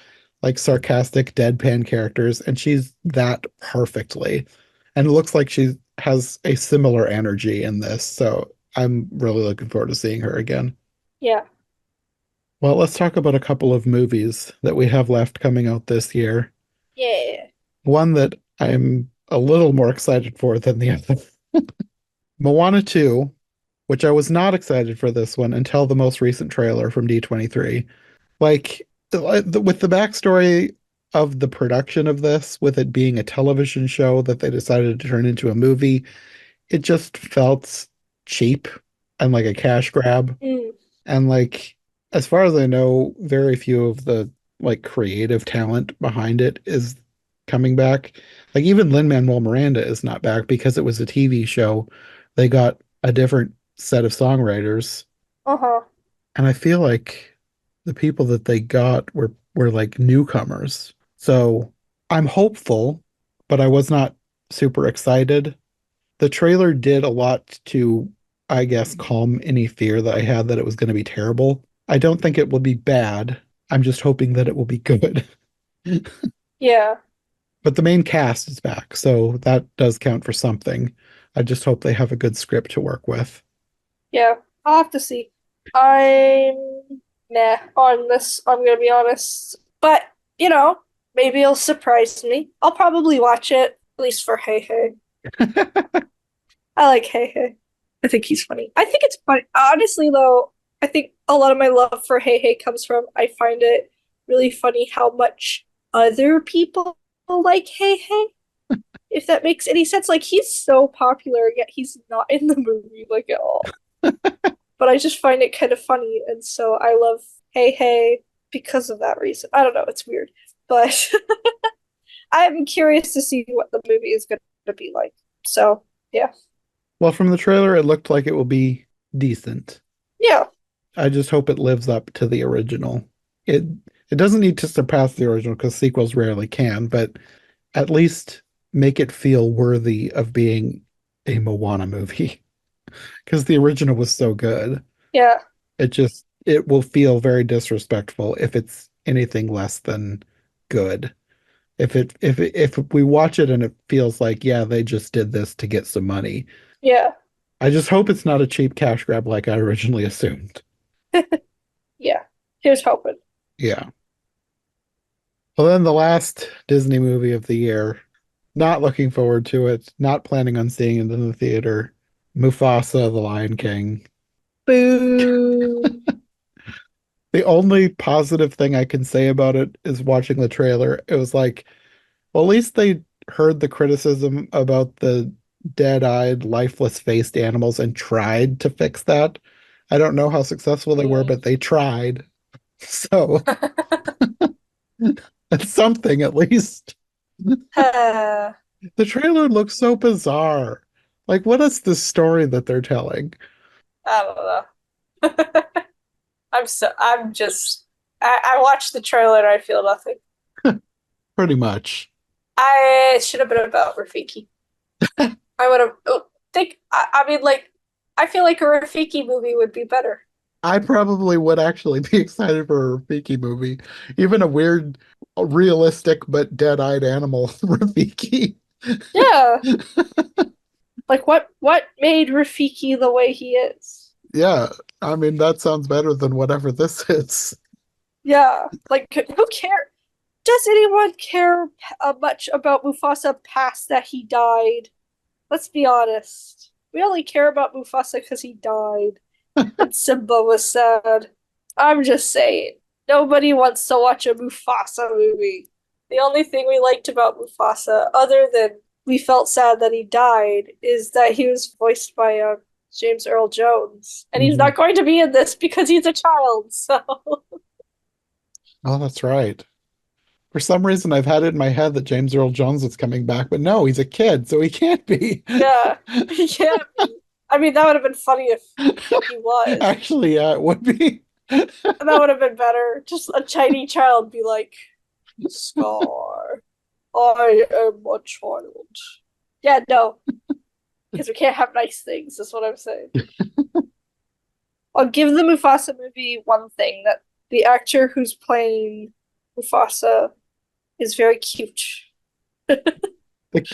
like sarcastic deadpan characters, and she's that perfectly. And it looks like she has a similar energy in this. So I'm really looking forward to seeing her again. Yeah. Well, let's talk about a couple of movies that we have left coming out this year. Yeah. One that I'm a little more excited for than the other. Moana 2, which I was not excited for this one until the most recent trailer from D23. Like, with the backstory of the production of this, with it being a television show that they decided to turn into a movie, it just felt cheap and like a cash grab. Mm. And like, as far as I know, very few of the like creative talent behind it is coming back. Like even Lin-Manuel Miranda is not back because it was a TV show. They got a different set of songwriters, Uh-huh. and I feel like the people that they got were like newcomers. So I'm hopeful, but I was not super excited. The trailer did a lot to, I guess, calm any fear that I had that it was going to be terrible. I don't think it will be bad. I'm just hoping that it will be good. Yeah, But the main cast is back, so that does count for something. I just hope they have a good script to work with. yeah. I'll have to see. I'm nah on this, I'm gonna be honest. But, you know, maybe it'll surprise me. I'll probably watch it, at least for Hey Hey. I like Hey Hey. I think he's funny. I think it's funny. Honestly, though, I think a lot of my love for Hey Hey comes from I find it really funny how much other people like Hey Hey. If that makes any sense. Like he's so popular, yet he's not in the movie like at all. But I just find it kind of funny, and so I love Hey Hey because of that reason. I don't know, it's weird. But I'm curious to see what the movie is going to be like. So, yeah. Well, from the trailer, it looked like it will be decent. Yeah. I just hope it lives up to the original. It it doesn't need to surpass the original because sequels rarely can, but at least make it feel worthy of being a Moana movie. Because the original was so good. Yeah. It will feel very disrespectful if it's anything less than good. If we watch it and it feels like, yeah, they just did this to get some money. Yeah. I just hope it's not a cheap cash grab like I originally assumed. Yeah. Here's hoping. Yeah. Well, then the last Disney movie of the year, not looking forward to it, not planning on seeing it in the theater. Mufasa, The Lion King. Boo. The only positive thing I can say about it is watching the trailer. It was like, well, at least they heard the criticism about the dead-eyed, lifeless-faced animals and tried to fix that. I don't know how successful they were, but they tried. So that's something at least. Uh, The trailer looks so bizarre. Like, what is the story that they're telling? I don't know. I'm just I watched the trailer and I feel nothing. Pretty much. I should have been about Rafiki. I would have I mean like I feel like a Rafiki movie would be better. I probably would actually be excited for a Rafiki movie. Even a weird, realistic but dead-eyed animal Rafiki. Yeah. Like what made Rafiki the way he is? Yeah, I mean that sounds better than whatever this is. Yeah. Like who cares? Does anyone care much about Mufasa past that he died? Let's be honest. We only care about Mufasa because he died. And Simba was sad. I'm just saying. Nobody wants to watch a Mufasa movie. The only thing we liked about Mufasa, other than we felt sad that he died, is that he was voiced by James Earl Jones. And he's Mhm. not going to be in this because he's a child, so. Oh, that's right. For some reason, I've had it in my head that James Earl Jones is coming back, but no, he's a kid, so he can't be. Yeah. Yeah. I mean, that would have been funny if he was. Actually, yeah, it would be. And that would have been better. Just a tiny child be like, Scar, I am a child. Yeah, no, because we can't have nice things, is what I'm saying. I'll give the Mufasa movie one thing that the actor who's playing Mufasa is very cute.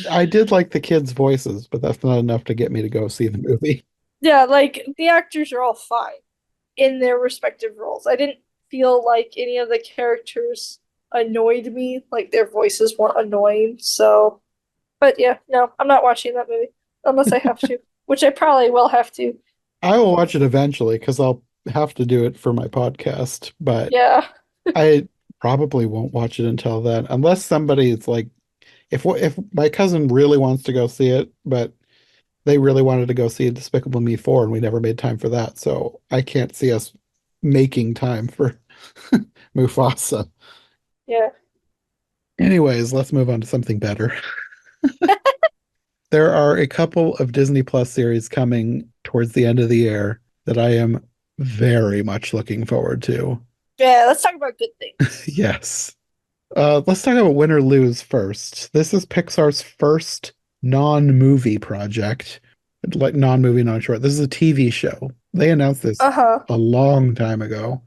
I did like the kids' voices, but that's not enough to get me to go see the movie. Yeah, like the actors are all fine in their respective roles. I didn't feel like any of the characters annoyed me, like their voices weren't annoying. So, but yeah, no, I'm not watching that movie unless I have to, which I probably will have to. I will watch it eventually because I'll have to do it for my podcast, but Yeah, I probably won't watch it until then, unless somebody is like, if my cousin really wants to go see it, but they really wanted to go see Despicable Me 4, and we never made time for that, so I can't see us making time for Mufasa. yeah. Anyways, let's move on to something better. There are a couple of Disney Plus series coming towards the end of the year that I am very much looking forward to. Yeah, let's talk about good things. Yes. Let's talk about Win or Lose first. This is Pixar's first non-movie project, like non-movie, non-short. This is a TV show. They announced this Uh-huh. a long time ago,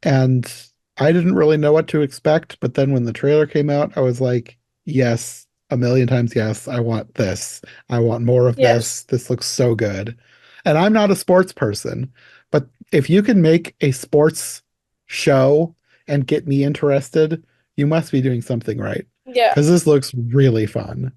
and I didn't really know what to expect. But then when the trailer came out, I was like, yes, a million times yes, I want this. I want more of this. Yes. This looks so good. And I'm not a sports person, but if you can make a sports show and get me interested, you must be doing something right. Yeah. Because this looks really fun.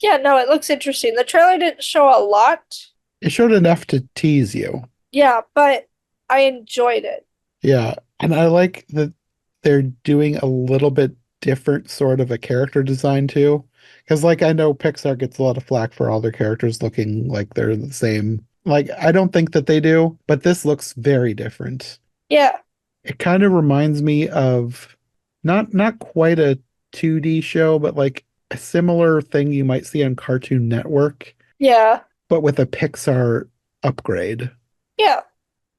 Yeah, no, it looks interesting. The trailer didn't show a lot. It showed enough to tease you. Yeah, but I enjoyed it. Yeah. And I like that they're doing a little bit different sort of a character design too. Because, like, I know Pixar gets a lot of flack for all their characters looking like they're the same. Like, I don't think that they do, but this looks very different. Yeah. It kind of reminds me of not quite a 2D show, but like a similar thing you might see on Cartoon Network, Yeah. but with a Pixar upgrade. Yeah.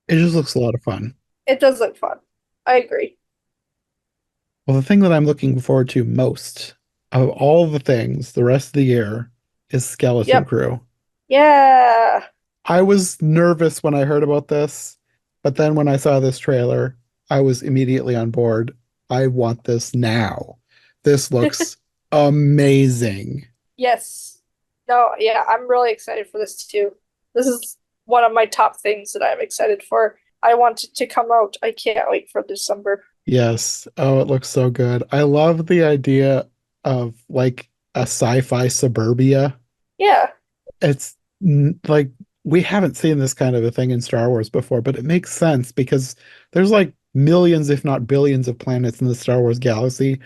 It just looks a lot of fun. It does look fun. I agree. Well, the thing that I'm looking forward to most of all the things the rest of the year is Skeleton Yep. Crew. Yeah. I was nervous when I heard about this, but then when I saw this trailer, I was immediately on board. I want this now. This looks amazing. Yes. No, yeah, I'm really excited for this too. This is one of my top things that I'm excited for. I want it to come out. I can't wait for December. Yes. Oh, it looks so good. I love the idea of like a sci-fi suburbia. Yeah. It's like we haven't seen this kind of a thing in Star Wars before, but it makes sense because there's like millions, if not billions, of planets in the Star Wars galaxy.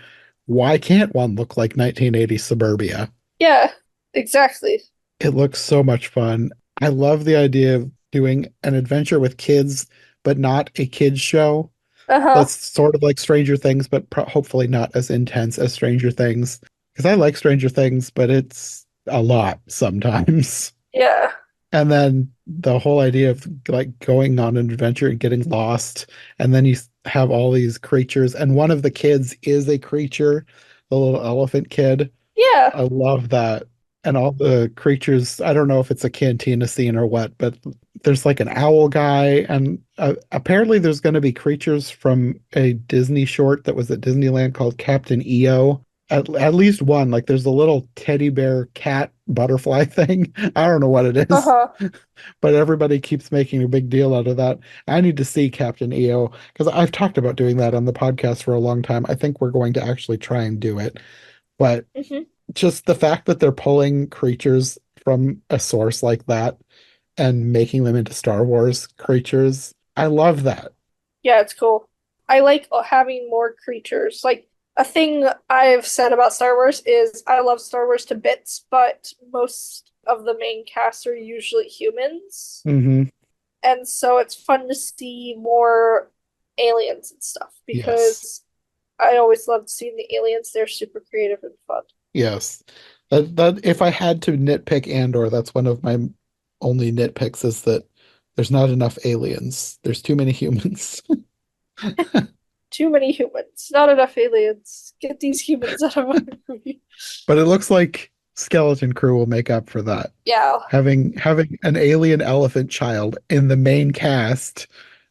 Why can't one look like 1980s suburbia? Yeah. Exactly. It looks so much fun. I love the idea of doing an adventure with kids, but not a kids show. Uh-huh. That's sort of like Stranger Things, but hopefully not as intense as Stranger Things. Because I like Stranger Things, but it's a lot sometimes. Yeah. And then the whole idea of like going on an adventure and getting lost, and then you have all these creatures, and one of the kids is a creature, the little elephant kid. Yeah. I love that. And all the creatures, I don't know if it's a cantina scene or what, but there's like an owl guy, and apparently there's going to be creatures from a Disney short that was at Disneyland called Captain EO. At least one, like there's a little teddy bear cat butterfly thing. I don't know what it is, Uh-huh. but everybody keeps making a big deal out of that. I need to see Captain EO because I've talked about doing that on the podcast for a long time. I think we're going to actually try and do it. But Hmm. just the fact that they're pulling creatures from a source like that and making them into Star Wars creatures, I love that. Yeah, it's cool. I like having more creatures. Like a thing I've said about Star Wars is I love Star Wars to bits, but most of the main cast are usually humans. Hmm. And so it's fun to see more aliens and stuff Yes. because I always loved seeing the aliens. They're super creative and fun. Yes. That if I had to nitpick Andor, that's one of my only nitpicks is that there's not enough aliens. There's too many humans. Too many humans, not enough aliens. Get these humans out of my movie. But it looks like Skeleton Crew will make up for that. Yeah, Having an alien elephant child in the main cast,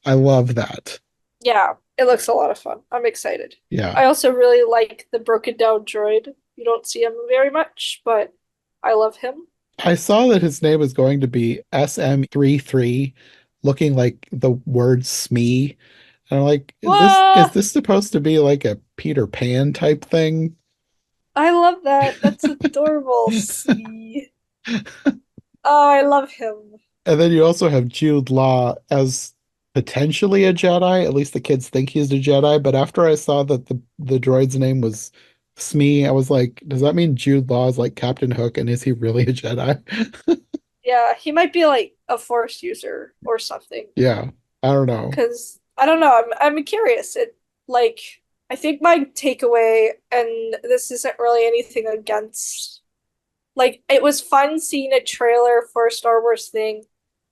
I love that. yeah, it looks a lot of fun. I'm excited. Yeah. I also really like the broken down droid. You don't see him very much, but I love him. I saw that his name was going to be SM33, looking like the word Smee. And I'm like, is Whoa! this supposed to be like a Peter Pan type thing? I love that. That's adorable. See. Oh, I love him. And then you also have Jude Law as potentially a Jedi. At least the kids think he's a Jedi. But after I saw that the droid's name was Smee, I was like, does that mean Jude Law is like Captain Hook and is he really a Jedi? Yeah, he might be like a force user or something. Yeah, I don't know. Because I don't know, I'm curious. Like I think my takeaway, and this isn't really anything against, like it was fun seeing a trailer for a Star Wars thing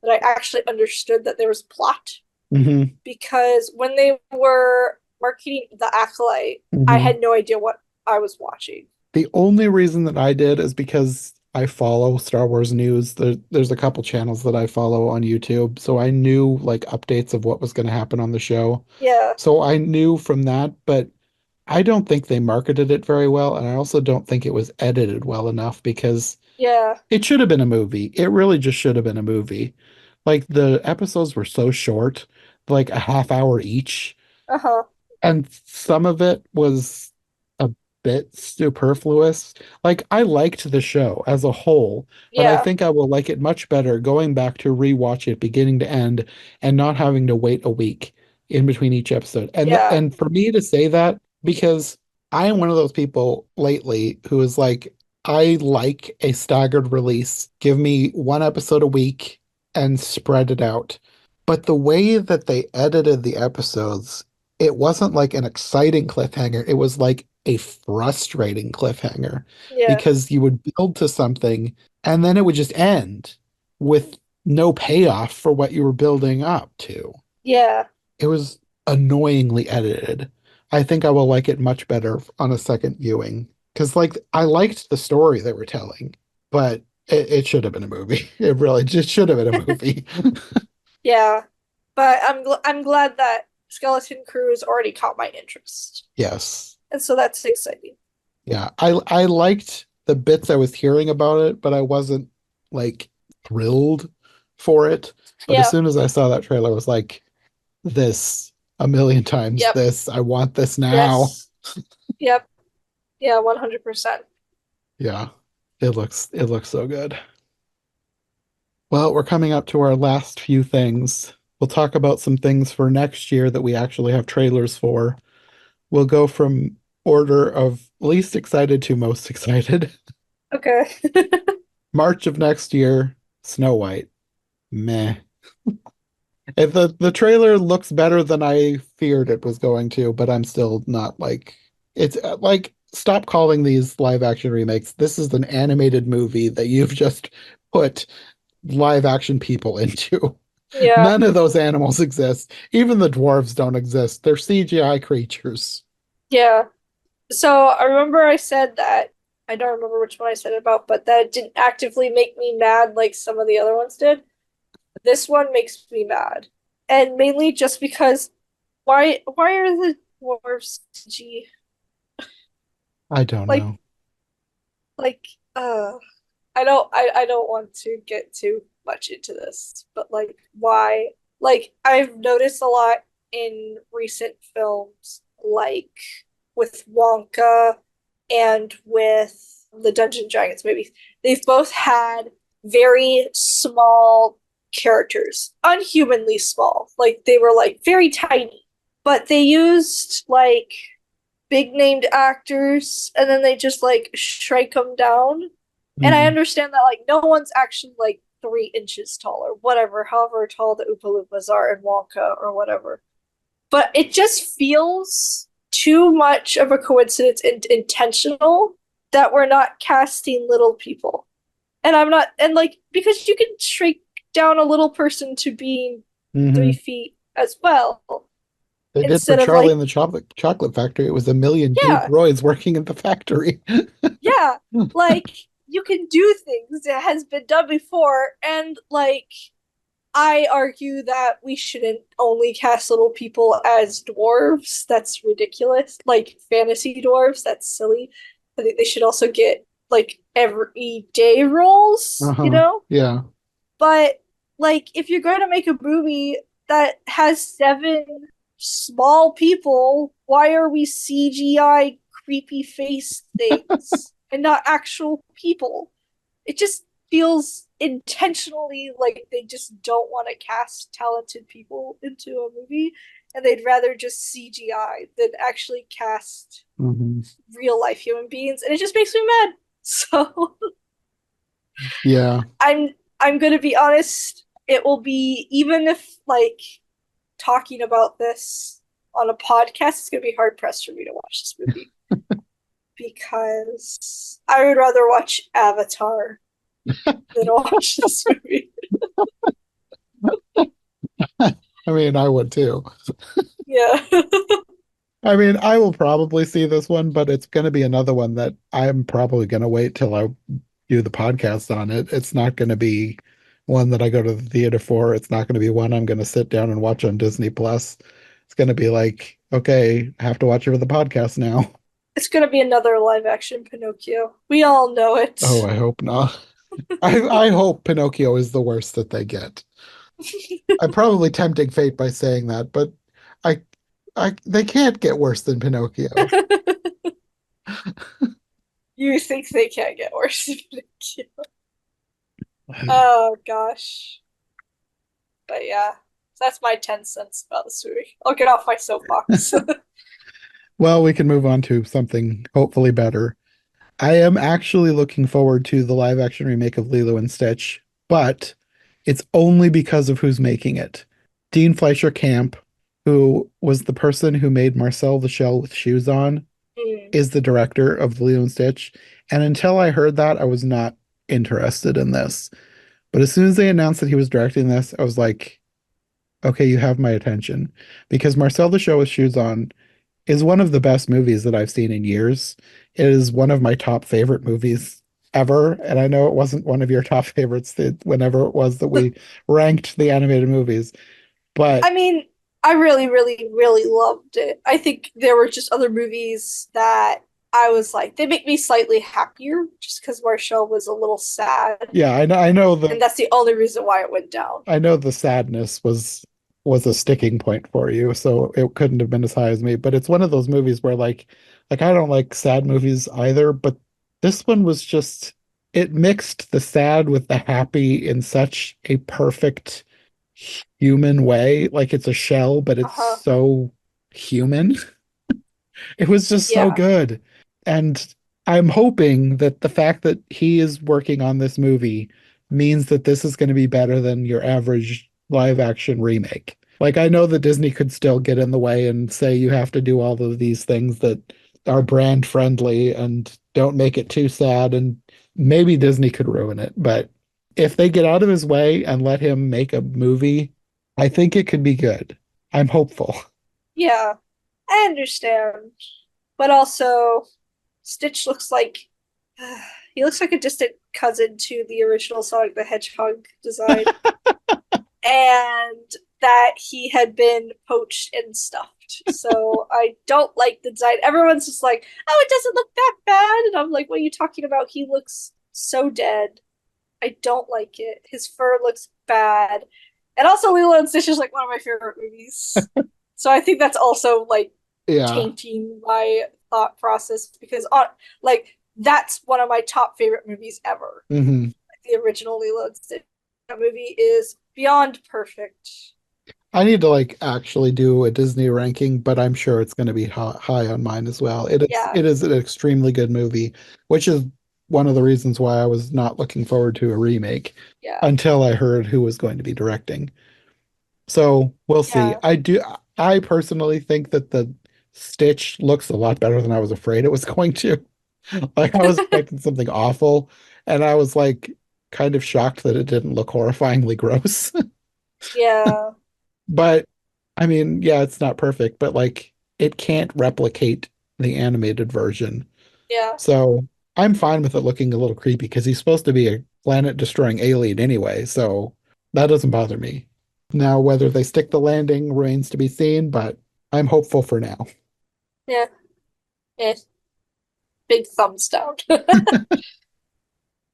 that I actually understood that there was plot. Hmm. Because when they were marketing the Acolyte, I Hmm. had no idea what I was watching. The only reason that I did is because I follow Star Wars news. There's a couple channels that I follow on YouTube, so I knew like updates of what was going to happen on the show. Yeah, So I knew from that, but I don't think they marketed it very well, and I also don't think it was edited well enough because yeah, it should have been a movie. It really just should have been a movie. Like the episodes were so short, like a half hour each. uh-huh, And some of it was a bit superfluous. Like, I liked the show as a whole, but I yeah, think I will like it much better going back to rewatch it beginning to end and not having to wait a week in between each episode. yeah, And for me to say that, because I am one of those people lately who is like, I like a staggered release. Give me one episode a week and spread it out. But the way that they edited the episodes, it wasn't like an exciting cliffhanger. It was like a frustrating cliffhanger yeah, because you would build to something and then it would just end with no payoff for what you were building up to. yeah, It was annoyingly edited. I think I will like it much better on a second viewing because, like, I liked the story they were telling, but it should have been a movie. It really just should have been a movie. yeah. But I'm glad that Skeleton Crew has already caught my interest. Yes. And so that's exciting. Yeah, I liked the bits I was hearing about it, but I wasn't like thrilled for it. But as Yeah, soon as I saw that trailer, I was like, this a million times yep, this. I want this now. yes, yep, yeah, 100%. Yeah, it looks so good. Well, we're coming up to our last few things. We'll talk about some things for next year that we actually have trailers for. We'll go from order of least excited to most excited. Okay. March of next year, Snow White. Meh. The trailer looks better than I feared it was going to, but I'm still not like it's like stop calling these live action remakes. This is an animated movie that you've just put live action people into. Yeah, None of those animals exist. Even the dwarves don't exist. They're CGI creatures. yeah. So I remember I said that, I don't remember which one I said it about, but that it didn't actively make me mad like some of the other ones did. This one makes me mad. And mainly just because why are the dwarves CG? I don't Like know. like I don't want to get too much into this, but like why? Like I've noticed a lot in recent films, like with Wonka and with the Dungeons and Dragons movies. They've both had very small characters, unhumanly small. Like they were like very tiny, but they used like big named actors and then they just like shrink them down. And I Mhm. understand that like no one's actually like 3 inches tall or whatever, however tall the Oompa Loompas are in Wonka or whatever. But it just feels too much of a coincidence and intentional that we're not casting little people. And I'm not, and like, because you can shrink down a little person to being three Mhm. feet as well, They did for instead of Charlie like, and the Chocolate Factory. It was a million cute yeah, droids working in the factory. yeah, like you can do things that has been done before, and like I argue that we shouldn't only cast little people as dwarves. That's ridiculous. Like fantasy dwarves, that's silly. I think they should also get like everyday roles, you Uh-huh. know? Yeah. But like if you're going to make a movie that has 7 small people, why are we CGI creepy face things and not actual people? It just feels intentionally like they just don't want to cast talented people into a movie and they'd rather just CGI than actually cast Hmm. real life human beings, and it just makes me mad. So Yeah. I'm gonna be honest, it will be, even if like talking about this on a podcast, it's gonna be hard pressed for me to watch this movie because I would rather watch Avatar than watch this movie. I mean, I would too. Yeah. I mean, I will probably see this one, but it's going to be another one that I'm probably going to wait till I do the podcast on it. It's not going to be one that I go to the theater for. It's not going to be one I'm going to sit down and watch on Disney Plus. It's going to be like, okay, I have to watch it for the podcast now. It's gonna be another live action Pinocchio. We all know Oh, it. I hope not. I hope Pinocchio is the worst that they get. I'm probably tempting fate by saying that, but I they can't get worse than Pinocchio. You think they can't get worse than Pinocchio? Oh gosh. But yeah, that's my 10 cents about this movie. I'll get off my soapbox. Well, we can move on to something hopefully better. I am actually looking forward to the live action remake of Lilo and Stitch, but it's only because of who's making it. Dean Fleischer Camp, who was the person who made Marcel the Shell with Shoes On, Mm. is the director of Lilo and Stitch. And until I heard that, I was not interested in this. But as soon as they announced that he was directing this, I was like, okay, you have my attention. Because Marcel the Shell with Shoes On is one of the best movies that I've seen in years. It is one of my top favorite movies ever. And I know it wasn't one of your top favorites whenever it was that we ranked the animated movies. But I mean, I really, really, really loved it. I think there were just other movies that I was like, they make me slightly happier just because Marshall was a little sad. yeah, I know And that's the only reason why it went down. I know the sadness was a sticking point for you, so it couldn't have been as high as me. But it's one of those movies where like I don't like sad movies either, but this one was just it mixed the sad with the happy in such a perfect human way. Like it's a shell, but it's Uh-huh. so human. It was just so Yeah. good. And I'm hoping that the fact that he is working on this movie means that this is going to be better than your average live action remake. Like, I know that Disney could still get in the way and say you have to do all of these things that are brand friendly and don't make it too sad. And maybe Disney could ruin it. But if they get out of his way and let him make a movie, I think it could be good. I'm hopeful. Yeah. I understand. But also, Stitch looks like he looks like a distant cousin to the original Sonic the Hedgehog design. And that he had been poached and stuffed. So I don't like the design. Everyone's just like, oh, it doesn't look that bad. And I'm like, what are you talking about? He looks so dead. I don't like it. His fur looks bad. And also Lilo and Stitch is like one of my favorite movies. So I think that's also like Yeah. tainting my thought process because on like that's one of my top favorite movies ever. Hmm. The original Lilo and Stitch. That movie is beyond perfect. I need to like actually do a Disney ranking, but I'm sure it's going to be high on mine as well. Yeah, It is an extremely good movie, which is one of the reasons why I was not looking forward to a remake yeah, until I heard who was going to be directing. So we'll see. yeah. I personally think that the Stitch looks a lot better than I was afraid it was going to. Like I was expecting something awful, and I was like kind of shocked that it didn't look horrifyingly gross. Yeah, But I mean, yeah, it's not perfect, but like it can't replicate the animated version. yeah, So I'm fine with it looking a little creepy because he's supposed to be a planet destroying alien anyway, so that doesn't bother me. Now, whether they stick the landing remains to be seen, but I'm hopeful for now. yeah. Eh, big thumbs down.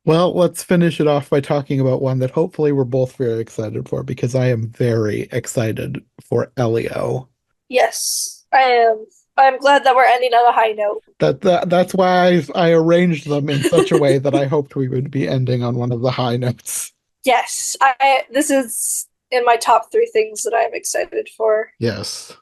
Well, let's finish it off by talking about one that hopefully we're both very excited for because I am very excited for Elio. Yes, I am. I'm glad that we're ending on a high note. That's why I arranged them in such a way that I hoped we would be ending on one of the high notes. Yes, I. This is in my top three things that I'm excited for. Yes.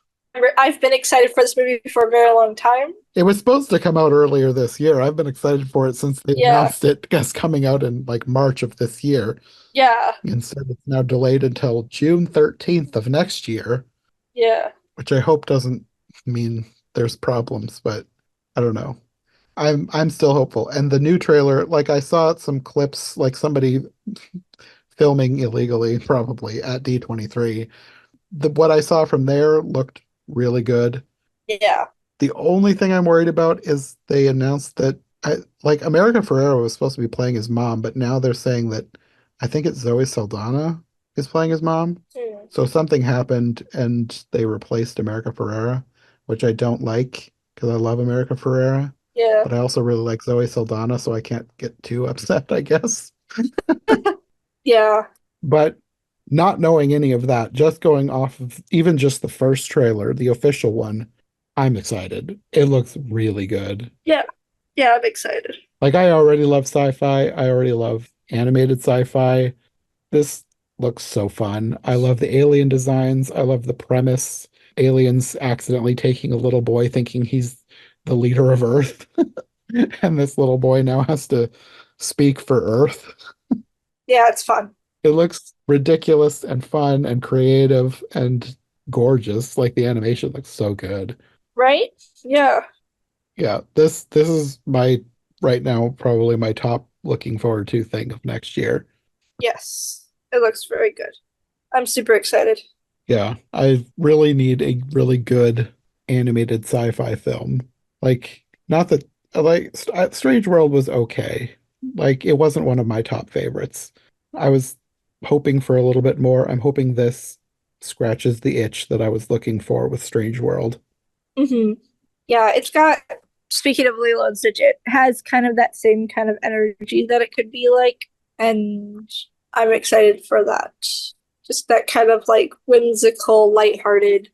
I've been excited for this movie for a very long time. It was supposed to come out earlier this year. I've been excited for it since they Yeah, announced it as coming out in like March of this year. yeah, Instead, it's now delayed until June 13th of next year, yeah, which I hope doesn't mean there's problems, but I don't know. I'm still hopeful. And the new trailer, like I saw some clips, like somebody filming illegally, probably at D23. What I saw from there looked really good. yeah. The only thing I'm worried about is they announced that I like America Ferrera was supposed to be playing his mom, but now they're saying that I think it's Zoe Saldana is playing his mom. Hmm. So something happened and they replaced America Ferrera, which I don't like because I love America Ferrera, Yeah. but I also really like Zoe Saldana, so I can't get too upset, I guess. Yeah. But not knowing any of that, just going off of even just the first trailer, the official one, I'm excited. It looks really good. Yeah. Yeah, I'm excited. Like I already love sci-fi. I already love animated sci-fi. This looks so fun. I love the alien designs. I love the premise. Aliens accidentally taking a little boy thinking he's the leader of Earth. And this little boy now has to speak for Earth. Yeah, it's fun. It looks ridiculous and fun and creative and gorgeous. Like the animation looks so good. Right? Yeah. Yeah, this is my right now probably my top looking forward to thing of next year. Yes. It looks very good. I'm super excited. Yeah, I really need a really good animated sci-fi film. Like, not that like Strange World was okay. Like, it wasn't one of my top favorites. I was hoping for a little bit more. I'm hoping this scratches the itch that I was looking for with Strange World. Hmm. Yeah, it's got, speaking of Lilo and Stitch, it has kind of that same kind of energy that it could be like, and I'm excited for that. Just that kind of like whimsical, lighthearted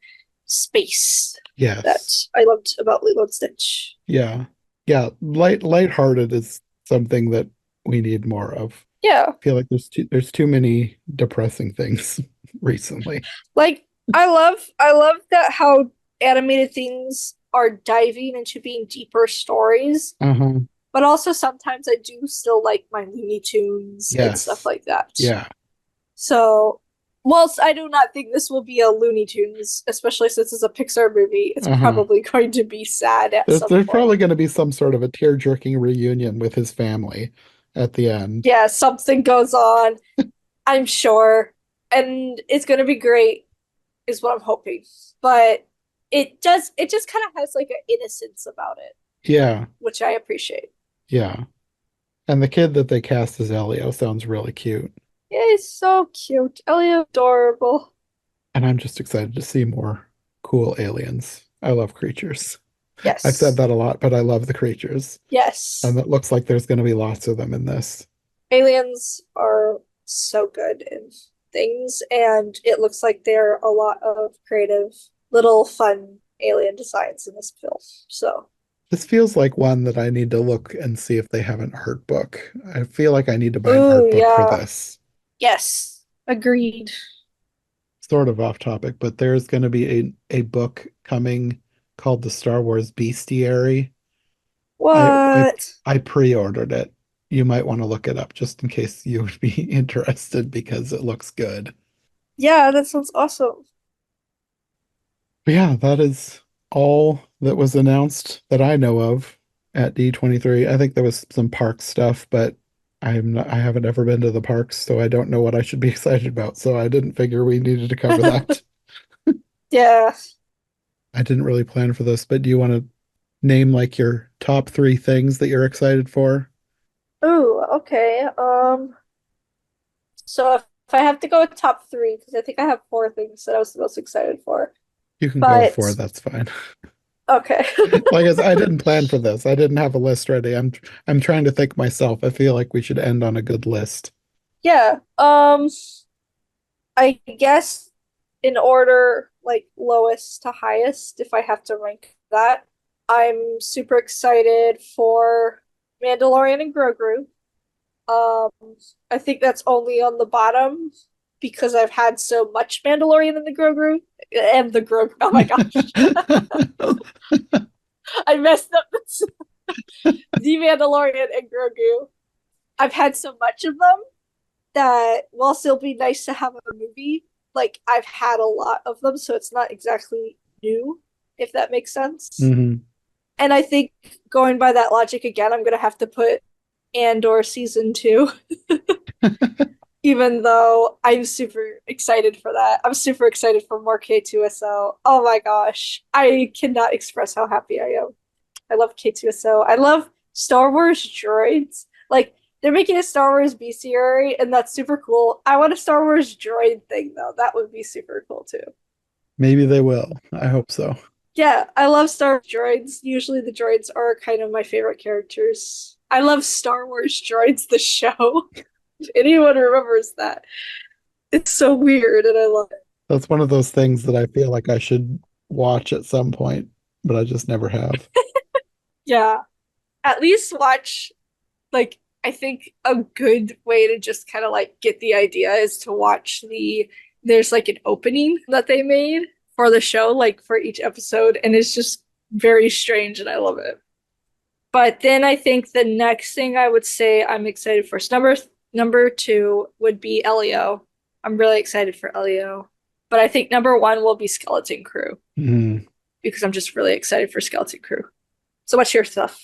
space that Yes. I loved about Lilo and Stitch. Yeah. Yeah, lighthearted is something that we need more of. Yeah, I feel like there's too many depressing things recently. like I love that how animated things are diving into being deeper stories, Uh-huh. but also sometimes I do still like my Looney Tunes and stuff Yes. like that. Yeah. So, whilst I do not think this will be a Looney Tunes, especially since it's a Pixar movie, it's Uh-huh. probably going to be sad at some There's point. probably going to be some sort of a tear-jerking reunion with his family at the end. Yeah, something goes on, I'm sure, and it's going to be great, is what I'm hoping. But it just kind of has like an innocence about it, Yeah. which I appreciate. Yeah. And the kid that they cast as Elio sounds really cute. Yeah, he's so cute. Ellie, adorable. And I'm just excited to see more cool aliens. I love creatures. I've said Yes. that a lot, but I love the creatures. And Yes. it looks like there's going to be lots of them in this. Aliens are so good in things, and it looks like there are a lot of creative, little fun alien designs in this film. So, This feels like one that I need to look and see if they have an art book. I feel like I need to buy an ooh, art book for yeah. this. Yes. Agreed. Sort of off topic, but there's going to be a book coming called the Star Wars Bestiary. I I What? I pre-ordered it. You might want to look it up just in case you would be interested because it looks good. Yeah, that sounds awesome. But yeah, that is all that was announced that I know of at D23. I think there was some park stuff, but I haven't ever been to the parks, so I don't know what I should be excited about. So I didn't figure we needed to cover that. Yeah. I didn't really plan for this, but do you want to name like your top three things that you're excited for? Ooh, okay. So if I have to go with top three, because I think I have four things that I was the most excited for. You can go But for it, that's fine. okay. Like I didn't plan for this. I didn't have a list ready. I'm trying to think myself. I feel like we should end on a good list. Yeah. I guess in order, like lowest to highest, if I have to rank that, I'm super excited for Mandalorian and Grogu. Um, I think that's only on the bottom because I've had so much Mandalorian and the Grogu and the Grogu. Oh my gosh, I messed up the Mandalorian and Grogu. I've had so much of them that whilst it'll be nice to have a movie, like I've had a lot of them, so it's not exactly new, if that makes sense. hmm And I think going by that logic again, I'm gonna have to put Andor season two, even though I'm super excited for that. I'm super excited for more K2SO. Oh my gosh. I cannot express how happy I am. I love K2SO. I love Star Wars droids. Like, they're making a Star Wars bestiary, and that's super cool. I want a Star Wars droid thing, though. That would be super cool, too. Maybe they will. I hope so. Yeah, I love Star Wars droids. Usually the droids are kind of my favorite characters. I love Star Wars Droids, the show. If anyone remembers that. It's so weird, and I love it. That's one of those things that I feel like I should watch at some point, but I just never have. Yeah. At least watch, like, I think a good way to just kind of like get the idea is to watch there's like an opening that they made for the show, like for each episode, and it's just very strange and I love it. But then I think the next thing I would say I'm excited for number two would be Elio. I'm really excited for Elio. But I think number one will be Skeleton Crew because I'm just really excited for Skeleton Crew. So what's your stuff?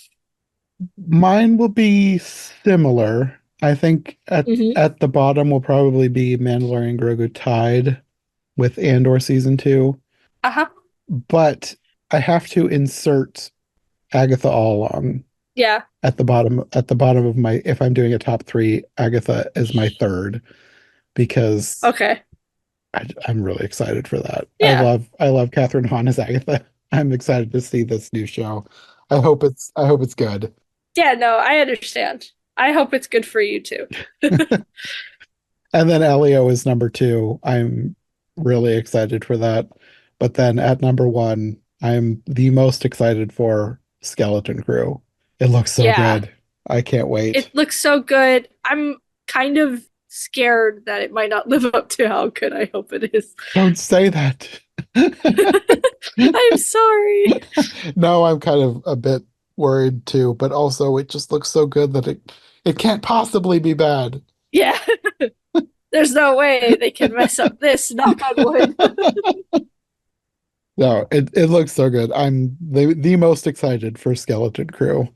Mine will be similar. I think at the bottom will probably be Mandalorian Grogu tied with Andor season 2. Uh-huh. But I have to insert Agatha All Along. Yeah. At the bottom of my, if I'm doing a top 3, Agatha is my third because Okay. I'm really excited for that. Yeah. I love Catherine Hahn as Agatha. I'm excited to see this new show. I hope it's good. Yeah, no, I understand. I hope it's good for you too. And then Elio is number 2. I'm really excited for that. But then at number 1, I'm the most excited for Skeleton Crew. It looks so good. I can't wait. It looks so good. I'm kind of scared that it might not live up to how good I hope it is. Don't say that. I'm sorry. No, I'm kind of a bit worried too, but also it just looks so good that it can't possibly be bad. Yeah. There's no way they can mess up this, knock on wood. No, it looks so good. I'm the most excited for Skeleton Crew.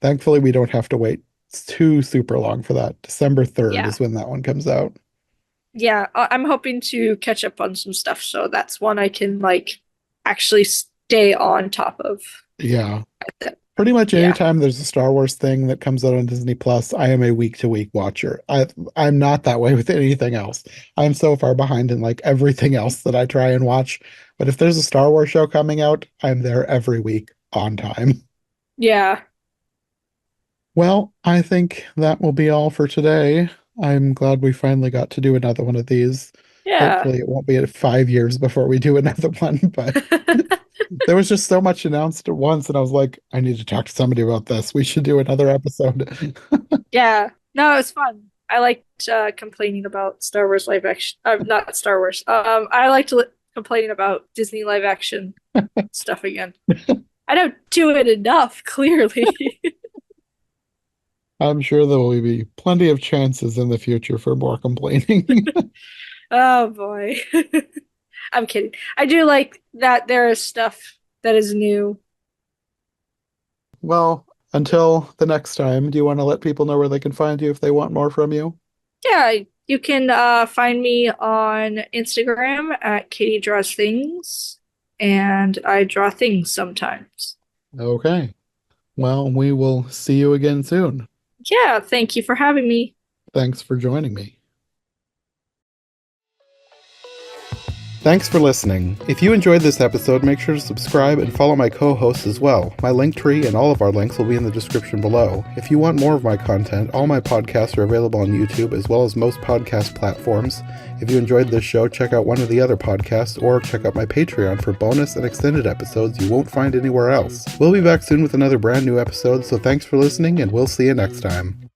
Thankfully, we don't have to wait too super long for that. December 3rd is when that one comes out. Yeah, I'm hoping to catch up on some stuff, so that's one I can like actually stay on top of. Yeah. Pretty much anytime there's a Star Wars thing that comes out on Disney Plus, I am a week-to-week watcher. I'm not that way with anything else. I'm so far behind in like everything else that I try and watch. But if there's a Star Wars show coming out, I'm there every week on time. Yeah. Well, I think that will be all for today. I'm glad we finally got to do another one of these. Yeah. Hopefully it won't be at 5 years before we do another one, but there was just so much announced at once, and I was like, I need to talk to somebody about this. We should do another episode. Yeah. No, it was fun. I liked complaining about Star Wars live action. Not Star Wars. I liked complaining about Disney live action stuff again. I don't do it enough, clearly. I'm sure there will be plenty of chances in the future for more complaining. Oh boy. I'm kidding. I do like that there is stuff that is new. Well, until the next time, do you want to let people know where they can find you if they want more from you? Yeah, you can find me on Instagram at Katie Draws Things, and I draw things sometimes. Okay. Well, we will see you again soon. Yeah, thank you for having me. Thanks for joining me. Thanks for listening. If you enjoyed this episode, make sure to subscribe and follow my co-hosts as well. My link tree and all of our links will be in the description below. If you want more of my content, all my podcasts are available on YouTube as well as most podcast platforms. If you enjoyed this show, check out one of the other podcasts or check out my Patreon for bonus and extended episodes you won't find anywhere else. We'll be back soon with another brand new episode, so thanks for listening and we'll see you next time.